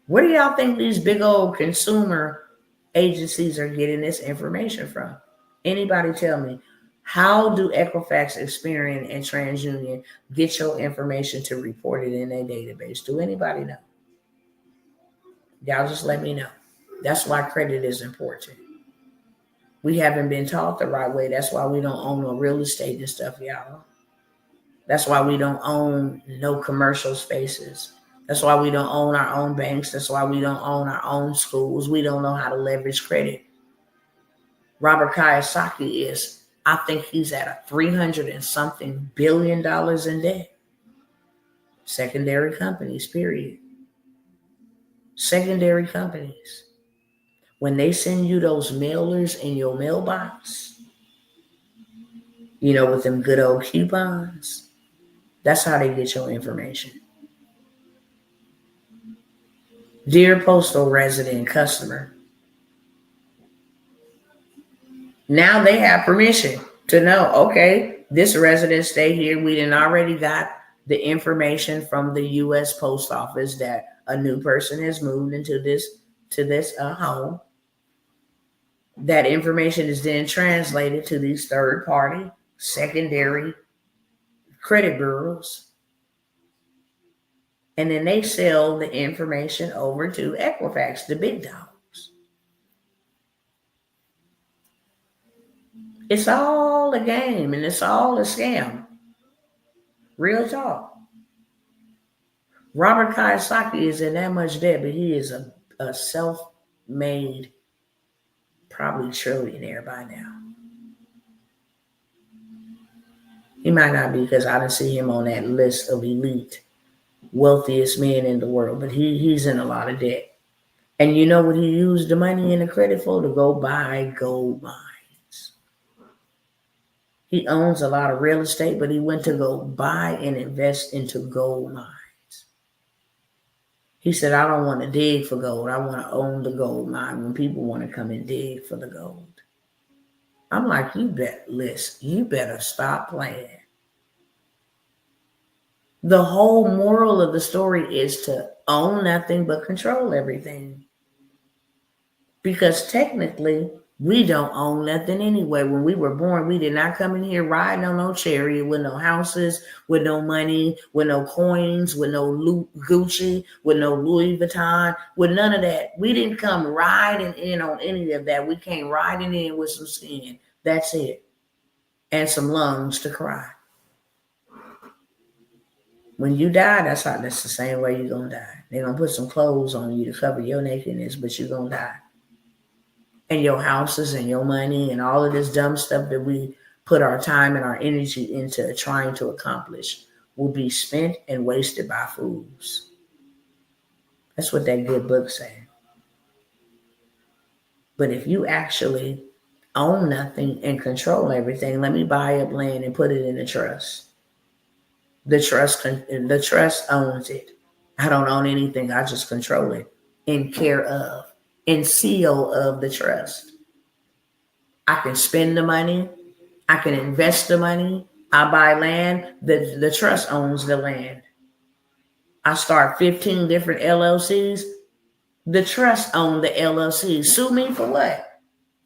Where do y'all think these big old consumer agencies are getting this information from? Anybody tell me? How do Equifax, Experian, and TransUnion get your information to report it in their database? Do anybody know? Y'all just let me know. That's why credit is important. We haven't been taught the right way. That's why we don't own no real estate and stuff, y'all. That's why we don't own no commercial spaces. That's why we don't own our own banks. That's why we don't own our own schools. We don't know how to leverage credit. Robert Kiyosaki I think he's at a $300 and something billion in debt. Secondary companies, period. Secondary companies. When they send you those mailers in your mailbox, with them good old coupons, that's how they get your information. Dear postal resident customer, now they have permission to know, okay, this resident stay here. We done already got the information from the U.S. Post Office that a new person has moved into this home. That information is then translated to these third-party secondary credit bureaus. And then they sell the information over to Equifax, the big dogs. It's all a game and it's all a scam. Real talk. Robert Kiyosaki is in that much debt, but he is a self-made, probably trillionaire by now. He might not be because I didn't see him on that list of elite wealthiest men in the world, but he's in a lot of debt. And you know what he used the money and the credit for? To go buy gold mines. He owns a lot of real estate, but he went to go buy and invest into gold mines. He said, I don't want to dig for gold. I want to own the gold mine when people want to come and dig for the gold. I'm like, you better stop playing. The whole moral of the story is to own nothing but control everything. Because technically, we don't own nothing anyway. When we were born, we did not come in here riding on no chariot with no houses, with no money, with no coins, with no Gucci, with no Louis Vuitton, with none of that. We didn't come riding in on any of that. We came riding in with some skin. That's it. And some lungs to cry. When you die, that's the same way you're going to die. They're going to put some clothes on you to cover your nakedness, but you're going to die. And your houses and your money and all of this dumb stuff that we put our time and our energy into trying to accomplish will be spent and wasted by fools. That's what that good book said. But if you actually own nothing and control everything, let me buy up land and put it in a trust. The trust owns it. I don't own anything. I just control it in care of, in seal of the trust. I can spend the money. I can invest the money. I buy land. The trust owns the land. I start 15 different LLCs. The trust owns the LLCs. Sue me for what?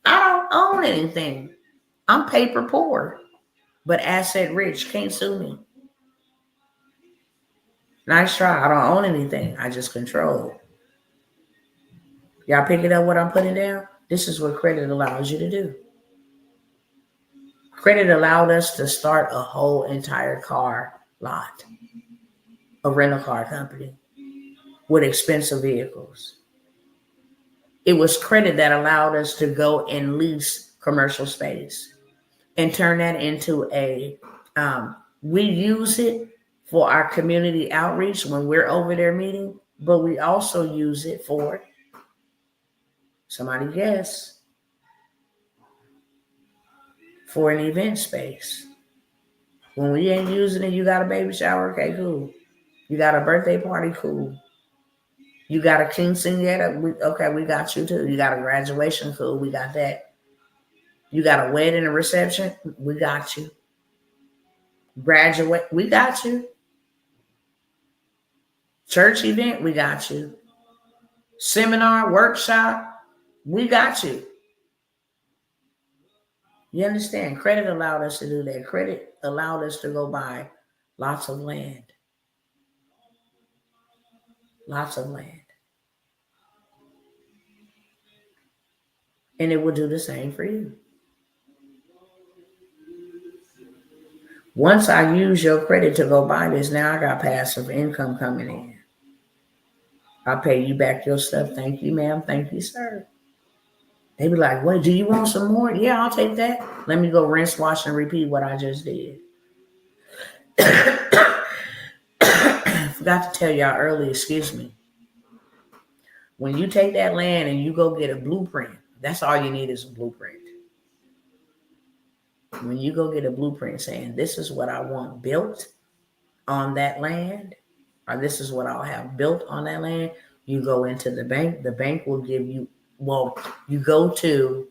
I don't own anything. I'm paper poor, but asset rich. Can't sue me. Nice try. I don't own anything. I just control. Y'all picking up what I'm putting down? This is what credit allows you to do. Credit allowed us to start a whole entire car lot, a rental car company with expensive vehicles. It was credit that allowed us to go and lease commercial space and turn that into we use it for our community outreach when we're over there meeting, but we also use it for, somebody guess, for an event space. When we ain't using it, you got a baby shower, okay, cool. You got a birthday party, cool. You got a quinceañera, okay, we got you too. You got a graduation, cool, we got that. You got a wedding and reception, we got you. Graduate, we got you. Church event, we got you. Seminar, workshop, we got you. You understand? Credit allowed us to do that. Credit allowed us to go buy lots of land. Lots of land. And it will do the same for you. Once I use your credit to go buy this, now I got passive income coming in. I'll pay you back your stuff. Thank you, ma'am. Thank you, sir. They be like, wait, do you want some more? Yeah, I'll take that. Let me go rinse, wash, and repeat what I just did. Forgot to tell y'all earlier, excuse me. When you take that land and you go get a blueprint, that's all you need is a blueprint. When you go get a blueprint saying, this is what I want built on that land, or this is what I'll have built on that land, you go into the bank will give you, you go to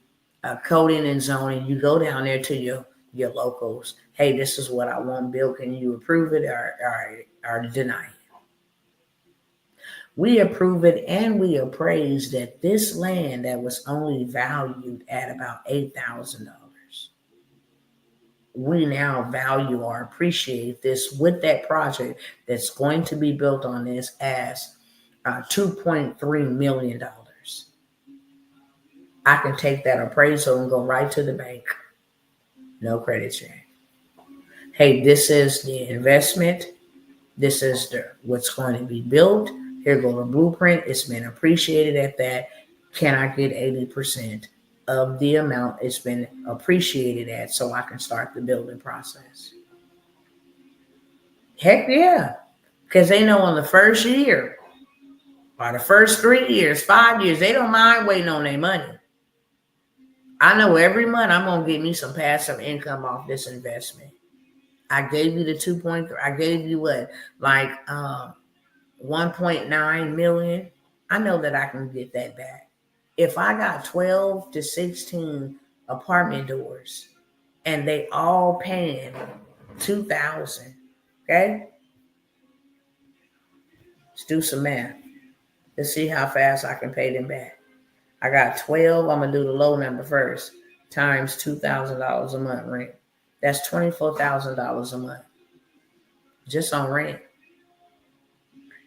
coding and zoning, you go down there to your locals. Hey, this is what I want built. Can you approve it or deny it? We approve it and we appraise that this land that was only valued at about $8,000. We now value or appreciate this with that project that's going to be built on this as $2.3 million. I can take that appraisal and go right to the bank. No credit check. Hey, this is the investment. This is what's going to be built. Here go the blueprint. It's been appreciated at that. Can I get 80% of the amount it's been appreciated at so I can start the building process? Heck yeah. Because they know on the first year, By the first 3 years, 5 years, they don't mind waiting on their money. I know every month I'm going to get me some passive income off this investment. I gave you the 2.3. I gave you what? Like 1.9 million. I know that I can get that back. If I got 12 to 16 apartment doors and they all paying $2,000, okay? Let's do some math. Let's see how fast I can pay them back. I got 12. I'm going to do the low number first. Times $2,000 a month rent. That's $24,000 a month. Just on rent.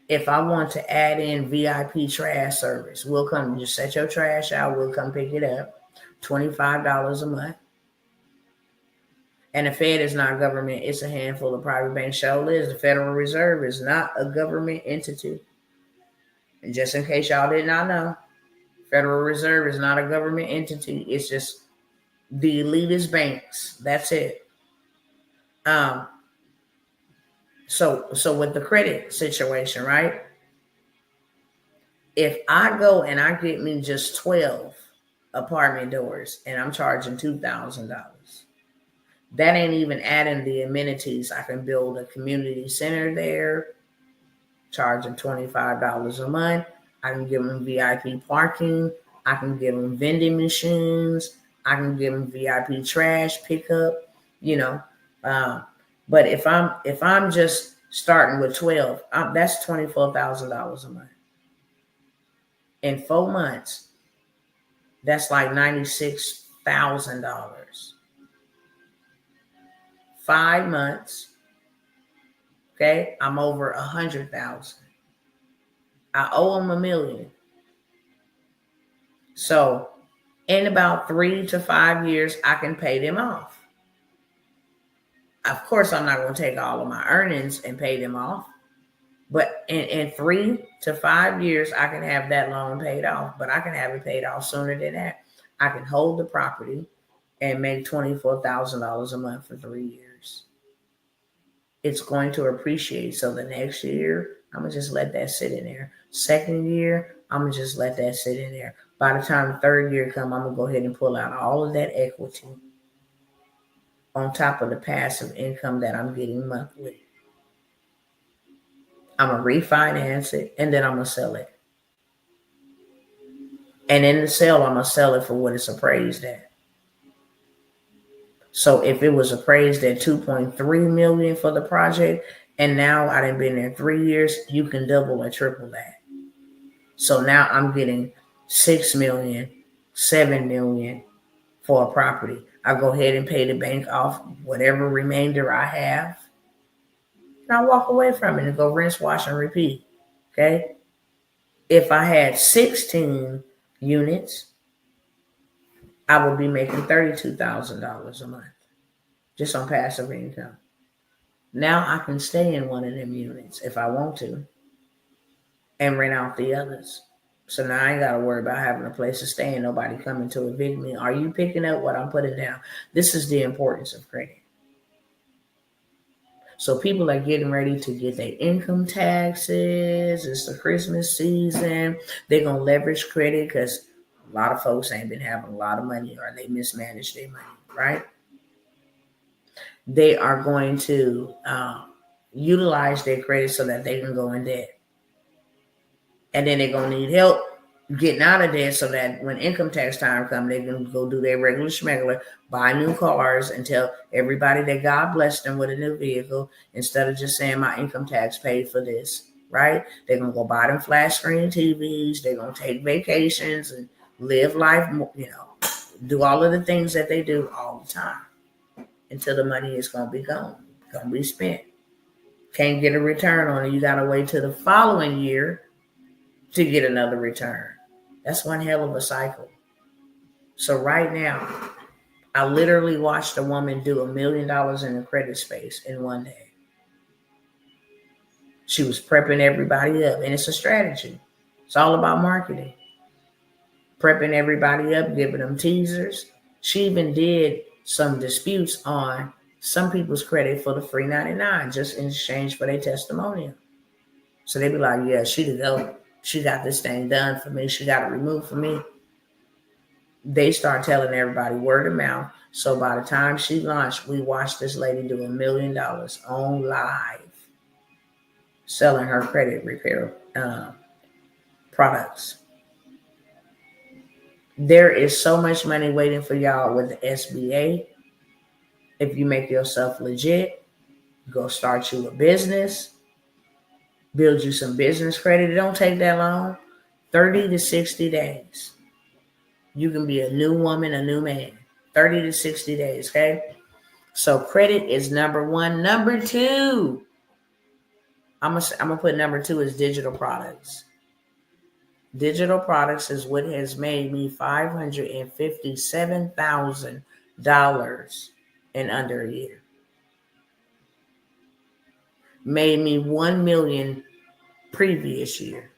If I want to add in VIP trash service, we'll come, just set your trash out. We'll come pick it up. $25 a month. And the Fed is not government. It's a handful of private banks. Show is the Federal Reserve is not a government entity. And just in case y'all did not know, Federal Reserve is not a government entity. It's just the elitist banks. That's it. So with the credit situation, right? If I go and I get me just 12 apartment doors and I'm charging $2,000, that ain't even adding the amenities. I can build a community center there, charging $25 a month. I can give them VIP parking. I can give them vending machines. I can give them VIP trash pickup, But if I'm just starting with 12, that's $24,000 a month. In 4 months, that's like $96,000. 5 months, okay, I'm over 100,000. I owe them $1 million. So in about 3 to 5 years, I can pay them off. Of course, I'm not going to take all of my earnings and pay them off. But in 3 to 5 years, I can have that loan paid off. But I can have it paid off sooner than that. I can hold the property and make $24,000 a month for 3 years. It's going to appreciate. So the next year, I'm going to just let that sit in there. Second year, I'm going to just let that sit in there. By the time the third year comes, I'm going to go ahead and pull out all of that equity on top of the passive income that I'm getting monthly. I'm going to refinance it, and then I'm going to sell it. And in the sale, I'm going to sell it for what it's appraised at. So if it was appraised at $2.3 million for the project, and now I done been there 3 years, you can double or triple that. So now I'm getting $6 million, $7 million for a property. I go ahead and pay the bank off whatever remainder I have. And I walk away from it and go rinse, wash, and repeat. Okay? If I had 16 units, I would be making $32,000 a month just on passive income. Now I can stay in one of them units if I want to and rent out the others. So now I ain't got to worry about having a place to stay and nobody coming to evict me. Are you picking up what I'm putting down? This is the importance of credit. So people are getting ready to get their income taxes. It's the Christmas season. They're going to leverage credit because a lot of folks ain't been having a lot of money or they mismanage their money, right? They are going to utilize their credit so that they can go in debt. And then they're going to need help getting out of debt so that when income tax time comes, they can go do their regular schmegular, buy new cars, and tell everybody that God blessed them with a new vehicle instead of just saying my income tax paid for this, right? They're going to go buy them flat screen TVs. They're going to take vacations and live life, do all of the things that they do all the time until the money is going to be gone, going to be spent. Can't get a return on it. You got to wait till the following year to get another return. That's one hell of a cycle. So right now, I literally watched a woman do $1 million in the credit space in one day. She was prepping everybody up, and it's a strategy. It's all about marketing. Prepping everybody up, giving them teasers. She even did some disputes on some people's credit for the free 99 just in exchange for their testimonial. So they be like, yeah, she the GOAT. She got this thing done for me. She got it removed for me. They start telling everybody word of mouth. So by the time she launched, we watched this lady do $1 million on live selling her credit repair products. There is so much money waiting for y'all with the SBA. If you make yourself legit, go start you a business, build you some business credit. It don't take that long, 30 to 60 days. You can be a new woman, a new man, 30 to 60 days, okay? So credit is number one. Number two, I'm gonna put number two as digital products. Digital products is what has made me $557,000 in under a year. Made me 1 million previous year.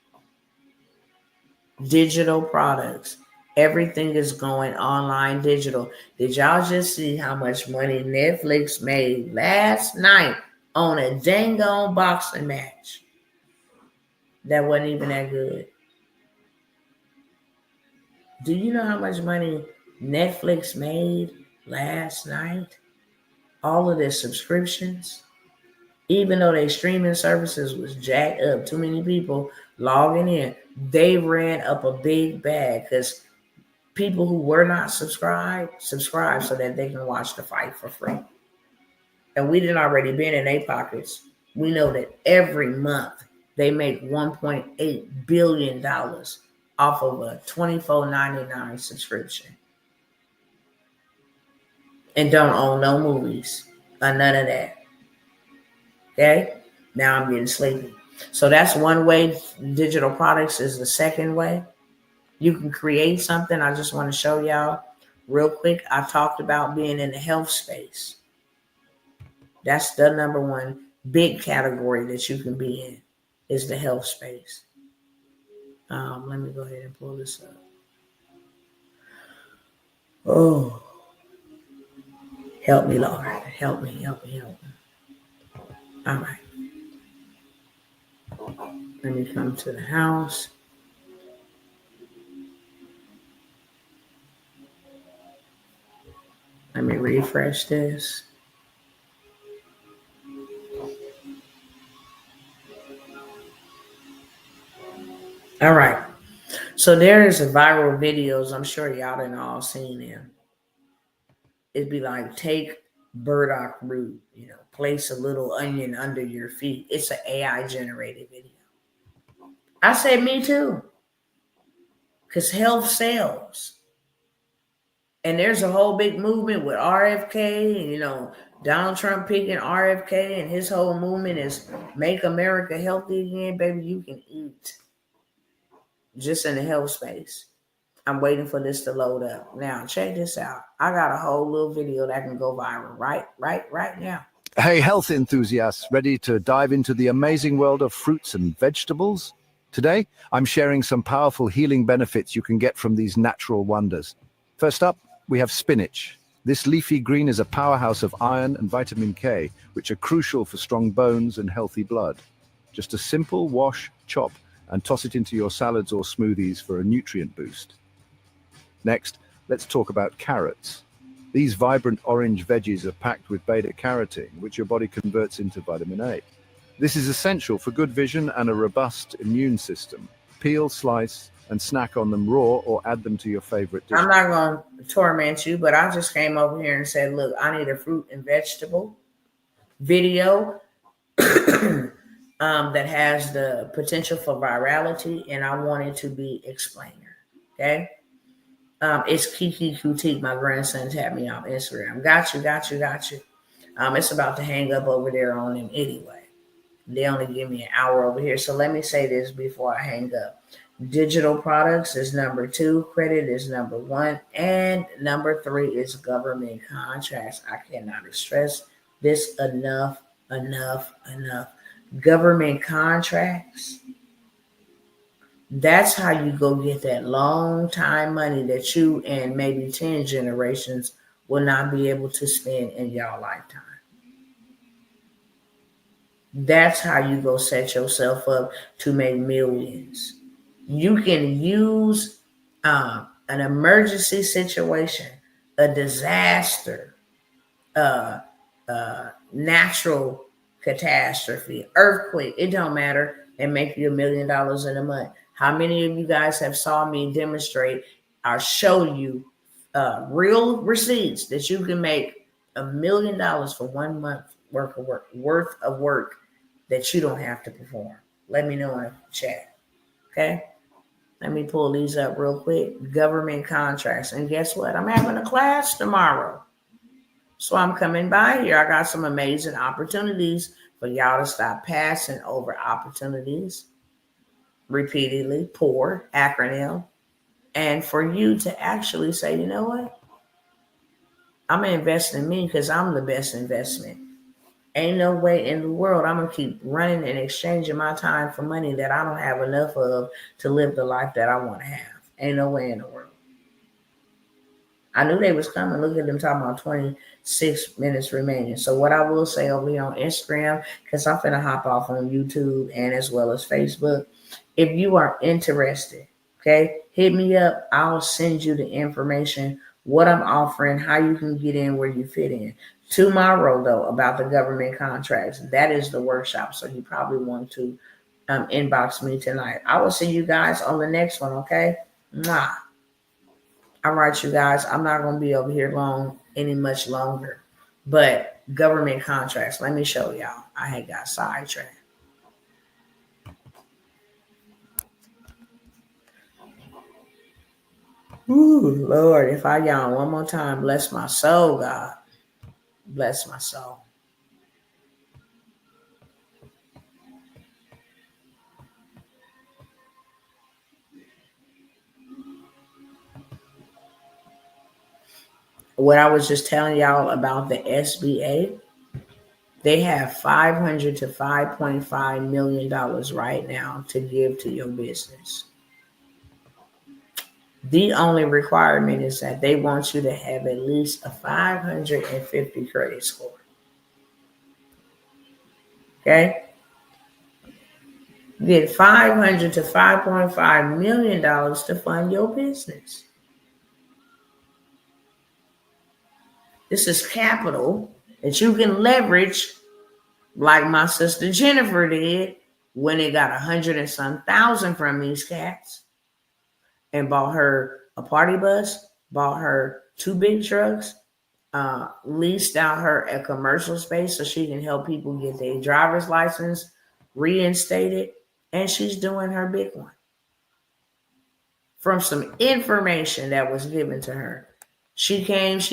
Digital products. Everything is going online digital. Did y'all just see how much money Netflix made last night on a dang on boxing match? That wasn't even that good. Do you know how much money Netflix made last night? All of their subscriptions, even though their streaming services was jacked up, too many people logging in, they ran up a big bag because people who were not subscribed so that they can watch the fight for free. And we did already been in their pockets. We know that every month they make $1.8 billion off of a $24.99 subscription. And don't own no movies or none of that. Okay? Now I'm getting sleepy. So that's one way. Digital products is the second way. You can create something. I just want to show y'all real quick. I talked about being in the health space. That's the number one big category that you can be in is the health space. Let me go ahead and pull this up. Oh, help me, Lord. Help me. All right. Let me come to the house. Let me refresh this. All right. So there is a viral videos. I'm sure y'all done all seen them. It'd be like, take burdock root, place a little onion under your feet. It's an AI generated video. I said, me too. Because health sells. And there's a whole big movement with RFK, and, Donald Trump picking RFK, and his whole movement is make America healthy again. Baby, you can eat. Just in the health space. I'm waiting for this to load up. Now, check this out. I got a whole little video that can go viral right now. Hey, health enthusiasts, ready to dive into the amazing world of fruits and vegetables? Today, I'm sharing some powerful healing benefits you can get from these natural wonders. First up, we have spinach. This leafy green is a powerhouse of iron and vitamin K, which are crucial for strong bones and healthy blood. Just a simple wash, chop, and toss it into your salads or smoothies for a nutrient boost. Next, let's talk about carrots. These vibrant orange veggies are packed with beta-carotene, which your body converts into vitamin A. This is essential for good vision and a robust immune system. Peel, slice, and snack on them raw or add them to your favorite dish. I'm not going to torment you, but I just came over here and said, look, I need a fruit and vegetable video that has the potential for virality, and I want it to be explainer. Okay? It's Kiki Boutique. My grandson tapped me on Instagram. Got you. It's about to hang up over there on him anyway. They only give me an hour over here. So let me say this before I hang up. Digital products is number two. Credit is number one. And number three is government contracts. I cannot stress this enough. Government contracts. That's how you go get that long time money that you and maybe 10 generations will not be able to spend in your lifetime. That's how you go set yourself up to make millions. You can use an emergency situation, a disaster, natural catastrophe, earthquake, it don't matter, and make you $1 million in a month. How many of you guys have saw me demonstrate or show you real receipts that you can make $1 million for 1 month worth of work that you don't have to perform? Let me know in the chat. Okay. Let me pull these up real quick. Government contracts. And guess what? I'm having a class tomorrow. So I'm coming by here. I got some amazing opportunities for y'all to stop passing over opportunities repeatedly, poor acronym, and for you to actually say, you know what? I'm gonna invest in me because I'm the best investment. Ain't no way in the world I'm gonna keep running and exchanging my time for money that I don't have enough of to live the life that I want to have. Ain't no way in the world. I knew they was coming. Look at them talking about 26 minutes remaining. So what I will say over here on Instagram, because I'm finna hop off on YouTube and as well as Facebook. If you are interested, okay, hit me up. I'll send you the information, what I'm offering, how you can get in, where you fit in. Tomorrow, though, about the government contracts, that is the workshop. So you probably want to inbox me tonight. I will see you guys on the next one, okay? Mwah. All right, you guys, I'm not going to be over here much longer. But government contracts, let me show y'all. I had got sidetracked. Ooh, Lord, if I yawn one more time, bless my soul, God. Bless my soul. What I was just telling y'all about the SBA, they have $500 to $5.5 million right now to give to your business. The only requirement is that they want you to have at least a 550 credit score. Okay? You get $500 to $5.5 million to fund your business. This is capital that you can leverage, like my sister Jennifer did when it got 100 and some thousand from these cats and bought her a party bus, bought her 2 big trucks, leased out her a commercial space so she can help people get their driver's license reinstated, and she's doing her big one from some information that was given to her. She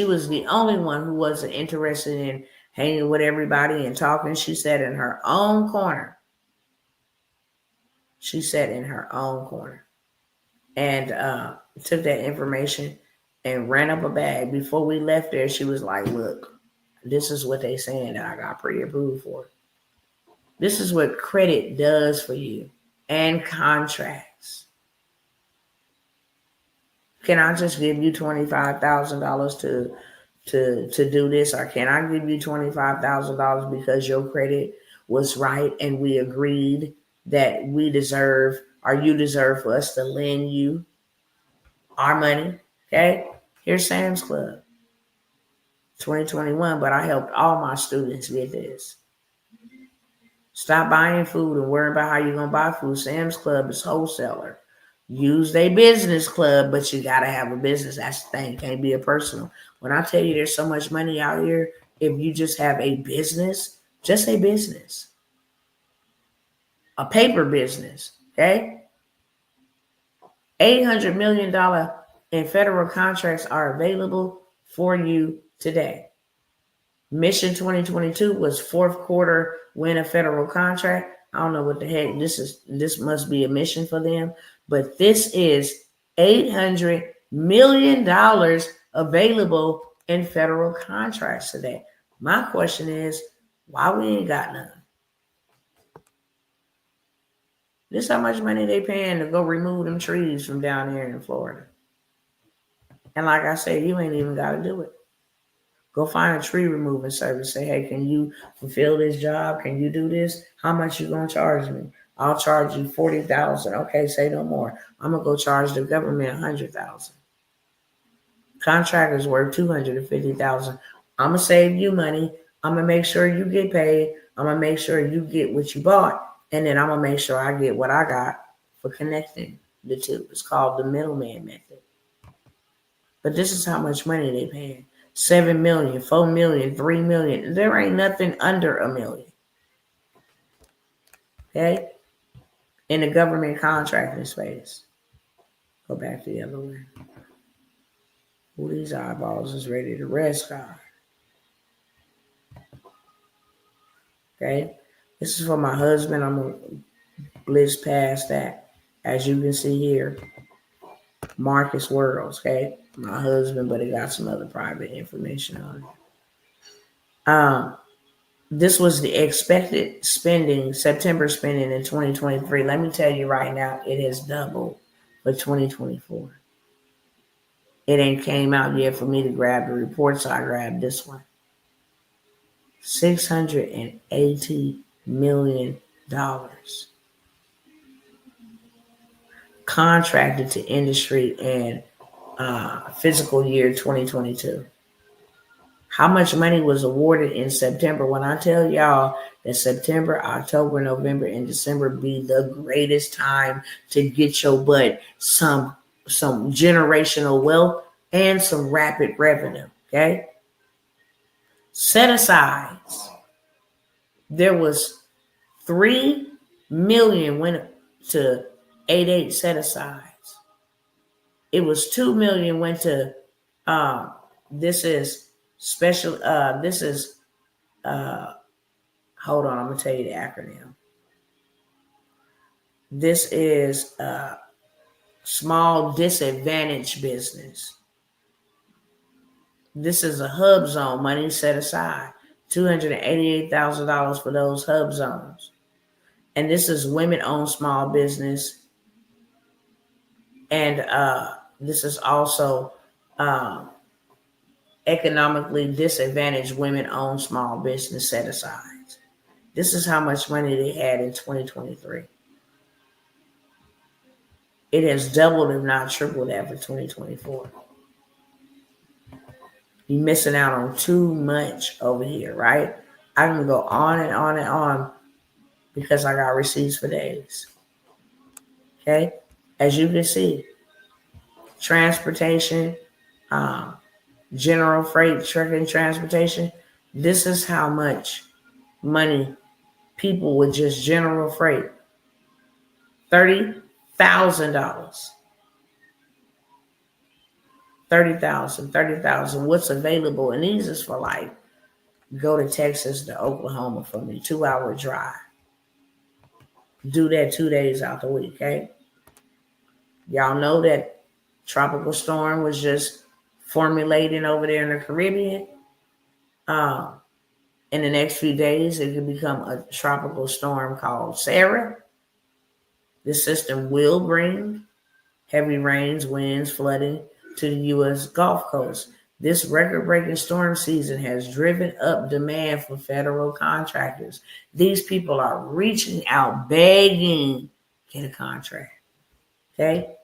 was the only one who wasn't interested in hanging with everybody and talking. She sat in her own corner. And took that information and ran up a bag. Before we left there, she was like, look, this is what they saying that I got pre-approved for. This is what credit does for you and contracts. Can I just give you $25,000 to do this? Or can I give you $25,000 because your credit was right and we agreed that we deserve, or you deserve for us to lend you our money? Okay, here's Sam's Club 2021, but I helped all my students get this. Stop buying food and worry about how you're going to buy food. Sam's Club is wholesaler. Use their business club, but you got to have a business. That's the thing. Can't be a personal. When I tell you there's so much money out here, if you just have a business, just a business, a paper business, okay? $800 million in federal contracts are available for you today. Mission 2022 was fourth quarter win a federal contract. I don't know what the heck this must be a mission for them, but this is $800 million available in federal contracts today. My question is, why we ain't got none? This how much money they paying to go remove them trees from down here in Florida. And like I said, you ain't even got to do it. Go find a tree removing service. Say, hey, can you fulfill this job? Can you do this? How much you gonna charge me? I'll charge you 40,000. Okay, say no more. I'm gonna go charge the government 100,000. Contractor's worth 250,000. I'm gonna save you money. I'm gonna make sure you get paid. I'm gonna make sure you get what you bought, and then I'm gonna make sure I get what I got for connecting the two. It's called the middleman method. But this is how much money they paying. 7 million, 4 million, 3 million. There ain't nothing under a million. Okay? In the government contracting space. Go back the other way. Ooh, these eyeballs is ready to rest, God. Okay? This is for my husband. I'm going to blitz past that. As you can see here, Marcus Worlds, okay? My husband, but it got some other private information on it. This was the expected spending, September spending in 2023. Let me tell you right now, it has doubled for 2024. It ain't came out yet for me to grab the report, so I grabbed this one. $680 million contracted to industry in fiscal year 2022. How much money was awarded in September? When I tell y'all that September, October, November, and December be the greatest time to get your butt some generational wealth and some rapid revenue, okay? Set asides. There was 3 million went to 88 set asides. It was 2 million went to this is special hold on, I'm gonna tell you the acronym. This is small disadvantaged business. This is a hub zone, money set aside. $288,000 for those hub zones. And this is women-owned small business. And this is also economically disadvantaged women-owned small business set aside. This is how much money they had in 2023. It has doubled, if not tripled, that for 2024. You're missing out on too much over here, right? I can go on and on and on because I got receipts for days. Okay? As you can see, transportation, general freight, trucking, transportation. This is how much money people with just general freight. $30,000. $30,000. What's available? And these is for like, go to Texas to Oklahoma for me, 2-hour drive. Do that 2 days out the week, okay? Y'all know that tropical storm was just formulating over there in the Caribbean. In the next few days, it could become a tropical storm called Sarah. This system will bring heavy rains, winds, flooding to the U.S. Gulf Coast. This record-breaking storm season has driven up demand for federal contractors. These people are reaching out, begging, get a contract. Okay?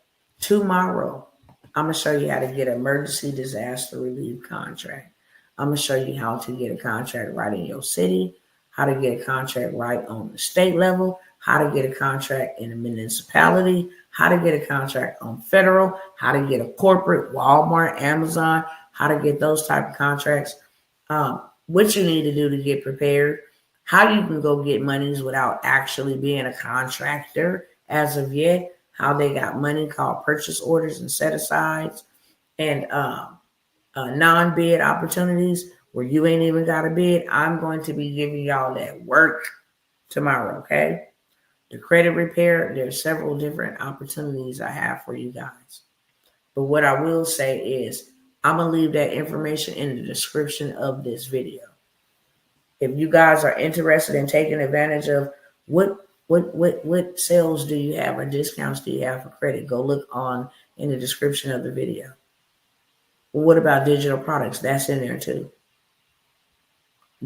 Tomorrow, I'm going to show you how to get an emergency disaster relief contract. I'm going to show you how to get a contract right in your city, how to get a contract right on the state level, how to get a contract in a municipality, how to get a contract on federal, how to get a corporate, Walmart, Amazon, how to get those type of contracts, what you need to do to get prepared, how you can go get monies without actually being a contractor as of yet, how they got money called purchase orders and set asides, and non-bid opportunities where you ain't even got a bid. I'm going to be giving y'all that work tomorrow, okay? The credit repair, there's several different opportunities I have for you guys. But what I will say is I'm going to leave that information in the description of this video. If you guys are interested in taking advantage of what sales do you have or discounts do you have for credit, go look on in the description of the video. Well, what about digital products? That's in there too.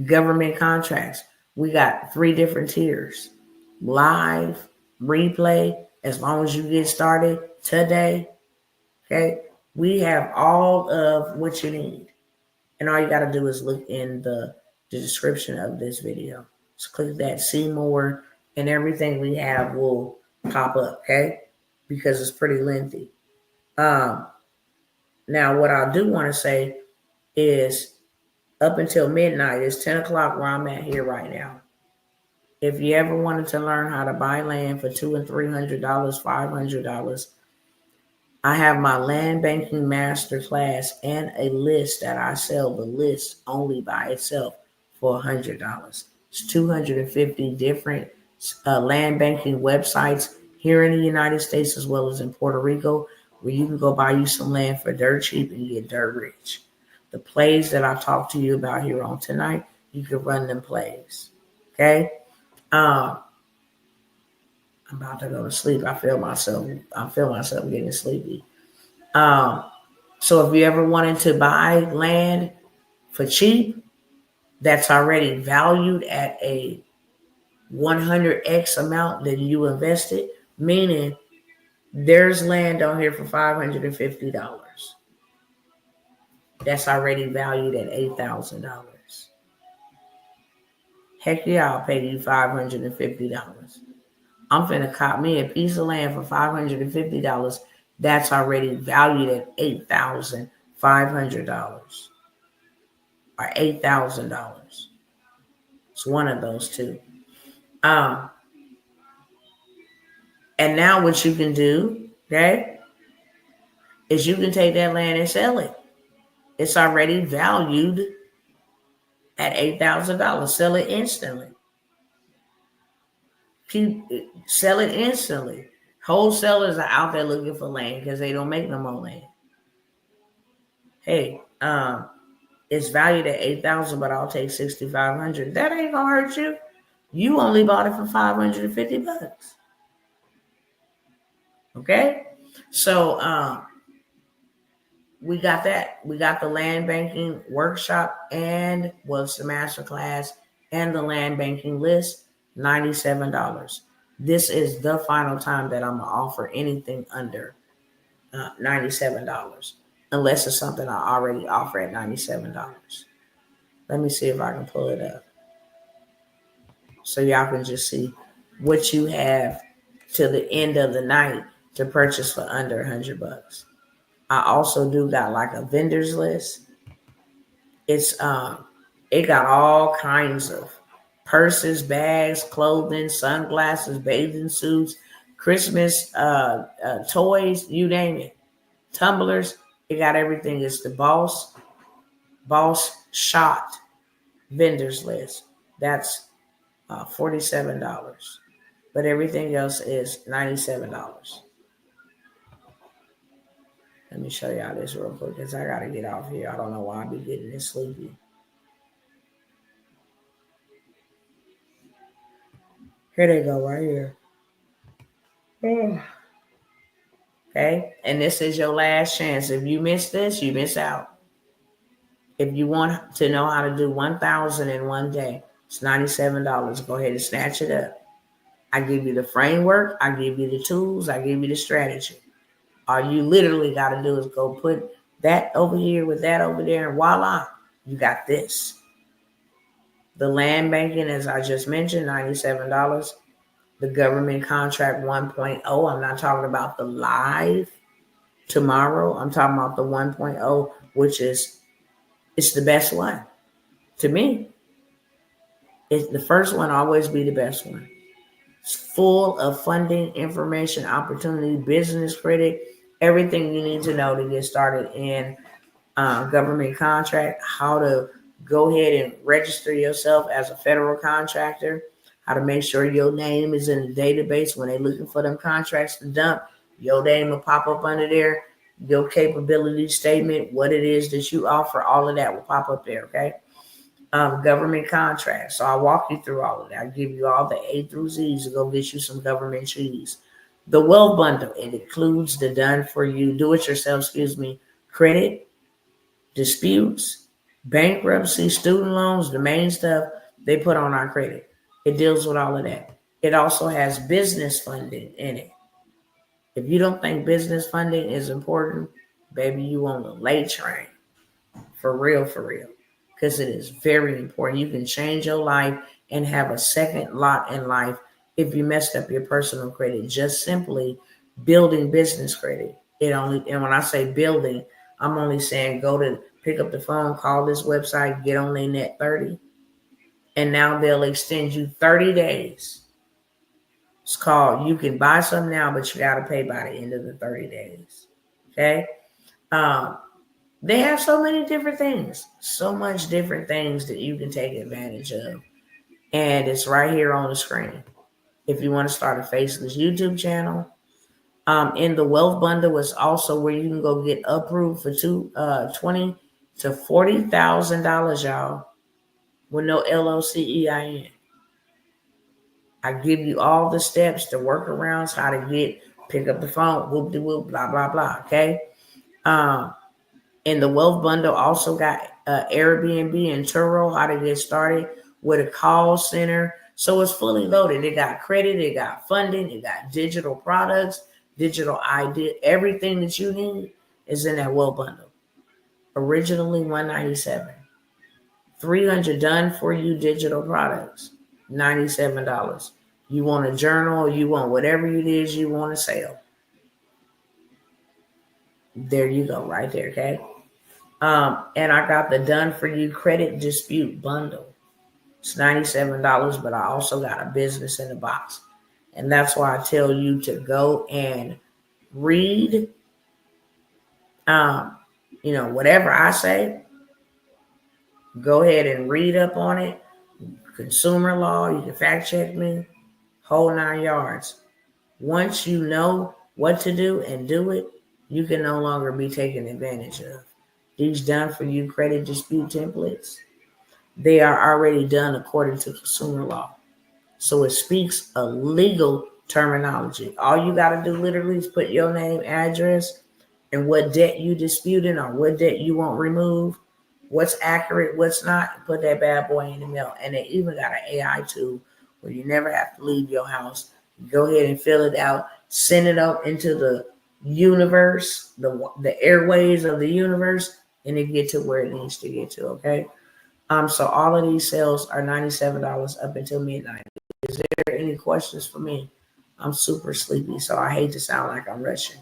Government contracts. We got 3 different tiers. Live, replay, as long as you get started today. Okay. We have all of what you need. And all you got to do is look in the description of this video. So click that, see more, and everything we have will pop up, okay? Because it's pretty lengthy. Now, what I do want to say is up until midnight, it's 10 o'clock where I'm at here right now. If you ever wanted to learn how to buy land for $200 and $300, $500, I have my land banking masterclass and a list that I sell the list only by itself for $100. It's 250 different land banking websites here in the United States as well as in Puerto Rico where you can go buy you some land for dirt cheap and get dirt rich. The plays that I talked to you about here on tonight, you can run them plays. Okay? I'm about to go to sleep. I feel myself getting sleepy. So if you ever wanted to buy land for cheap, that's already valued at a 100x amount that you invested, meaning there's land on here for $550. That's already valued at $8,000. Heck yeah, I'll pay you $550. I'm finna cop me a piece of land for $550. That's already valued at $8,500 or $8,000. It's one of those two. And now what you can do, okay, is you can take that land and sell it. It's already valued at $8,000. Sell it instantly. Sell it instantly. Wholesalers are out there looking for land because they don't make no more land. Hey, it's valued at $8,000, but I'll take $6,500. That ain't gonna hurt you. You only bought it for $550. Okay, so we got that. We got the land banking workshop and it's the master class and the land banking list, $97. This is the final time that I'm gonna offer anything under $97, unless it's something I already offer at $97. Let me see if I can pull it up so y'all can just see what you have to the end of the night to purchase for under $100. I also do got like a vendors list. It's it got all kinds of purses, bags, clothing, sunglasses, bathing suits, Christmas toys, you name it. Tumblers, it got everything. It's the boss shot vendors list. That's $47. But everything else is $97. Let me show y'all this real quick because I gotta get off here. I don't know why I be getting this sleepy. Here they go, right here. Okay, and this is your last chance. If you miss this, you miss out. If you want to know how to do 1,000 in one day, it's $97. Go ahead and snatch it up. I give you the framework. I give you the tools. I give you the strategy. All you literally got to do is go put that over here with that over there, and voila, you got this. The land banking, as I just mentioned, $97. The government contract 1.0. I'm not talking about the live tomorrow. I'm talking about the 1.0, which is it's the best one. To me, it's the first one always be the best one. It's full of funding, information, opportunity, business credit, everything you need to know to get started in government contract, how to go ahead and register yourself as a federal contractor, how to make sure your name is in the database when they're looking for them contracts to dump. Your name will pop up under there, your capability statement, what it is that you offer, all of that will pop up there, okay? Government contracts. So I'll walk you through all of that. I'll give you all the A through Z's to go get you some government cheese. The wealth bundle, it includes the done for you, do it yourself, credit, disputes, bankruptcy, student loans, the main stuff they put on our credit. It deals with all of that. It also has business funding in it. If you don't think business funding is important, baby, you on the late train. For real, for real. Because it is very important. You can change your life and have a second lot in life if you messed up your personal credit. Just simply building business credit. And when I say building, I'm only saying go to pick up the phone, call this website, get on their net 30, and now they'll extend you 30 days. It's called you can buy some now, but you got to pay by the end of the 30 days. Okay. Um, They have so many different things, so much different things that you can take advantage of. And it's right here on the screen. If you want to start a faceless YouTube channel, in the wealth bundle is also where you can go get approved for $20,000 to $40,000, y'all, with no LLC I give you all the steps, the workarounds, how to pick up the phone, whoop de whoop, blah blah blah. Okay. Um, And the wealth bundle also got Airbnb and Turo, how to get started with a call center. So it's fully loaded. It got credit, it got funding, it got digital products, digital ID. Everything that you need is in that wealth bundle. Originally $197. 300 done for you digital products, $97. You want a journal, you want whatever it is you want to sell. There you go, right there, okay? And I got the done for you credit dispute bundle. It's $97, but I also got a business in the box. And that's why I tell you to go and read, whatever I say, go ahead and read up on it. Consumer law, you can fact check me, whole 9 yards. Once you know what to do and do it, you can no longer be taken advantage of. These done for you credit dispute templates, they are already done according to consumer law. So it speaks a legal terminology. All you got to do literally is put your name, address, and what debt you disputing or what debt you want removed, what's accurate, what's not, put that bad boy in the mail. And they even got an AI tool where you never have to leave your house. Go ahead and fill it out, send it up into the universe, the airways of the universe, and it get to where it needs to get to, okay? So all of these sales are $97 up until midnight. Is there any questions for me? I'm super sleepy, so I hate to sound like I'm rushing.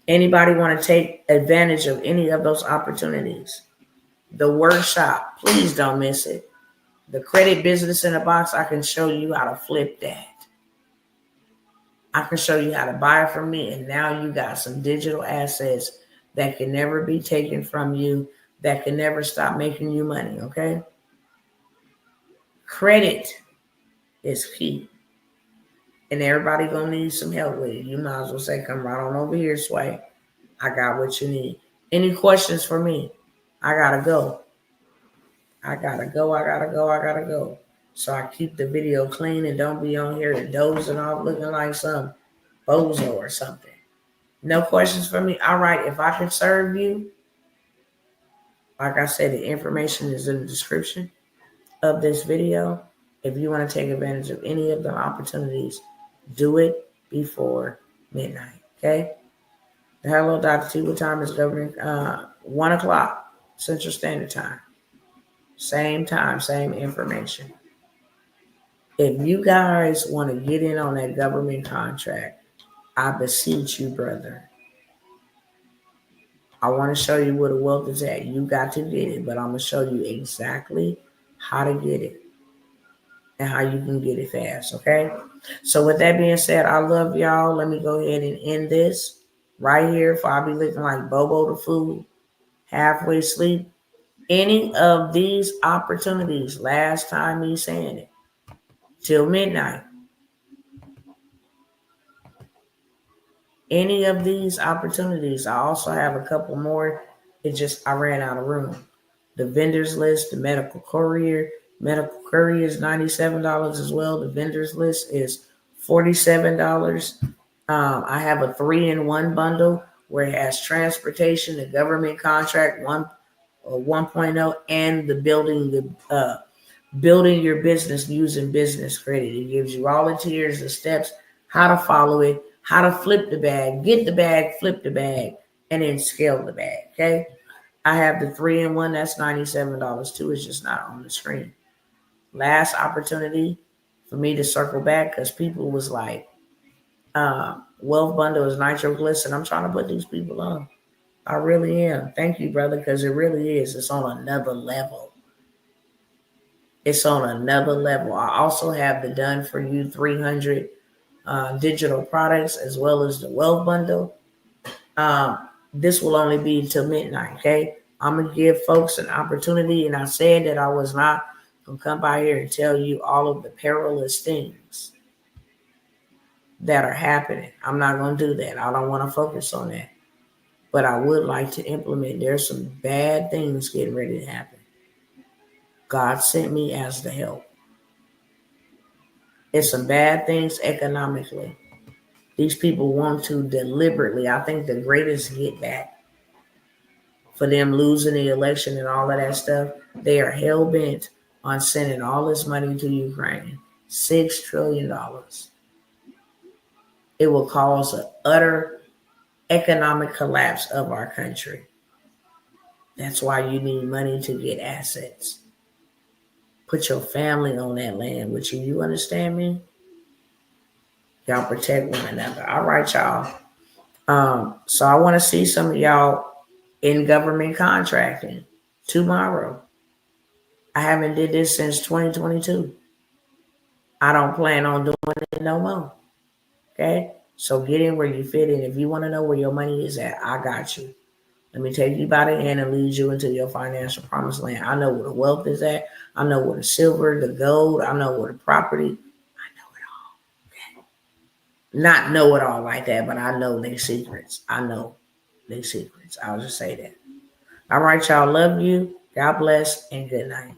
Anybody want to take advantage of any of those opportunities? The workshop, please don't miss it. The credit business in a box, I can show you how to flip that. I can show you how to buy it from me, and now you got some digital assets that can never be taken from you, that can never stop making you money, okay? Credit is key. And everybody gonna need some help with it. You might as well say, come right on over here, Sway. I got what you need. Any questions for me? I gotta go. I gotta go. So I keep the video clean and don't be on here dozing off looking like some bozo or something. No questions for me? All right, if I can serve you, like I said, the information is in the description of this video. If you want to take advantage of any of the opportunities, do it before midnight, okay? Hello, Dr. T. What time is governing? 1 o'clock Central Standard Time. Same time, same information. If you guys want to get in on that government contract, I beseech you, brother. I want to show you where the wealth is at. You got to get it, but I'm going to show you exactly how to get it and how you can get it fast, okay? So with that being said, I love y'all. Let me go ahead and end this right here before I be looking like Bobo the Fool, halfway asleep. Any of these opportunities, last time me saying it, till midnight, any of these opportunities, I also have a couple more. I ran out of room. The vendors list, the medical courier. Medical courier is $97 as well. The vendors list is $47. I have a 3-in-1 bundle where it has transportation, the government contract 1.0, and the building your business using business credit. It gives you all the tiers, the steps, how to follow it, how to flip the bag, get the bag, flip the bag, and then scale the bag. Okay. I have the 3-in-1, that's $97 too. It's just not on the screen. Last opportunity for me to circle back because people was like, Wealth Bundle is nitroglycerin. I'm trying to put these people on. I really am. Thank you, brother, because it really is. It's on another level. It's on another level. I also have the Done For You 300 digital products as well as the Wealth Bundle. This will only be till midnight, okay? I'm going to give folks an opportunity, and I said that I was not going to come by here and tell you all of the perilous things that are happening. I'm not going to do that. I don't want to focus on that. But I would like to implement. There's some bad things getting ready to happen. God sent me as the help. It's some bad things economically. These people want to deliberately, I think the greatest get back for them losing the election and all of that stuff, they are hell-bent on sending all this money to Ukraine. $6 trillion. It will cause an utter economic collapse of our country. That's why you need money to get assets. Put your family on that land with you. You understand me? Y'all protect one another. All right, y'all. So I want to see some of y'all in government contracting tomorrow. I haven't did this since 2022. I don't plan on doing it no more. Okay? So get in where you fit in. If you want to know where your money is at, I got you. Let me take you by the hand and lead you into your financial promised land. I know where the wealth is at. I know where the silver, the gold. I know where the property. I know it all. Okay? Not know it all like that, but I know their secrets. I know their secrets. I'll just say that. All right, y'all. Love you. God bless and good night.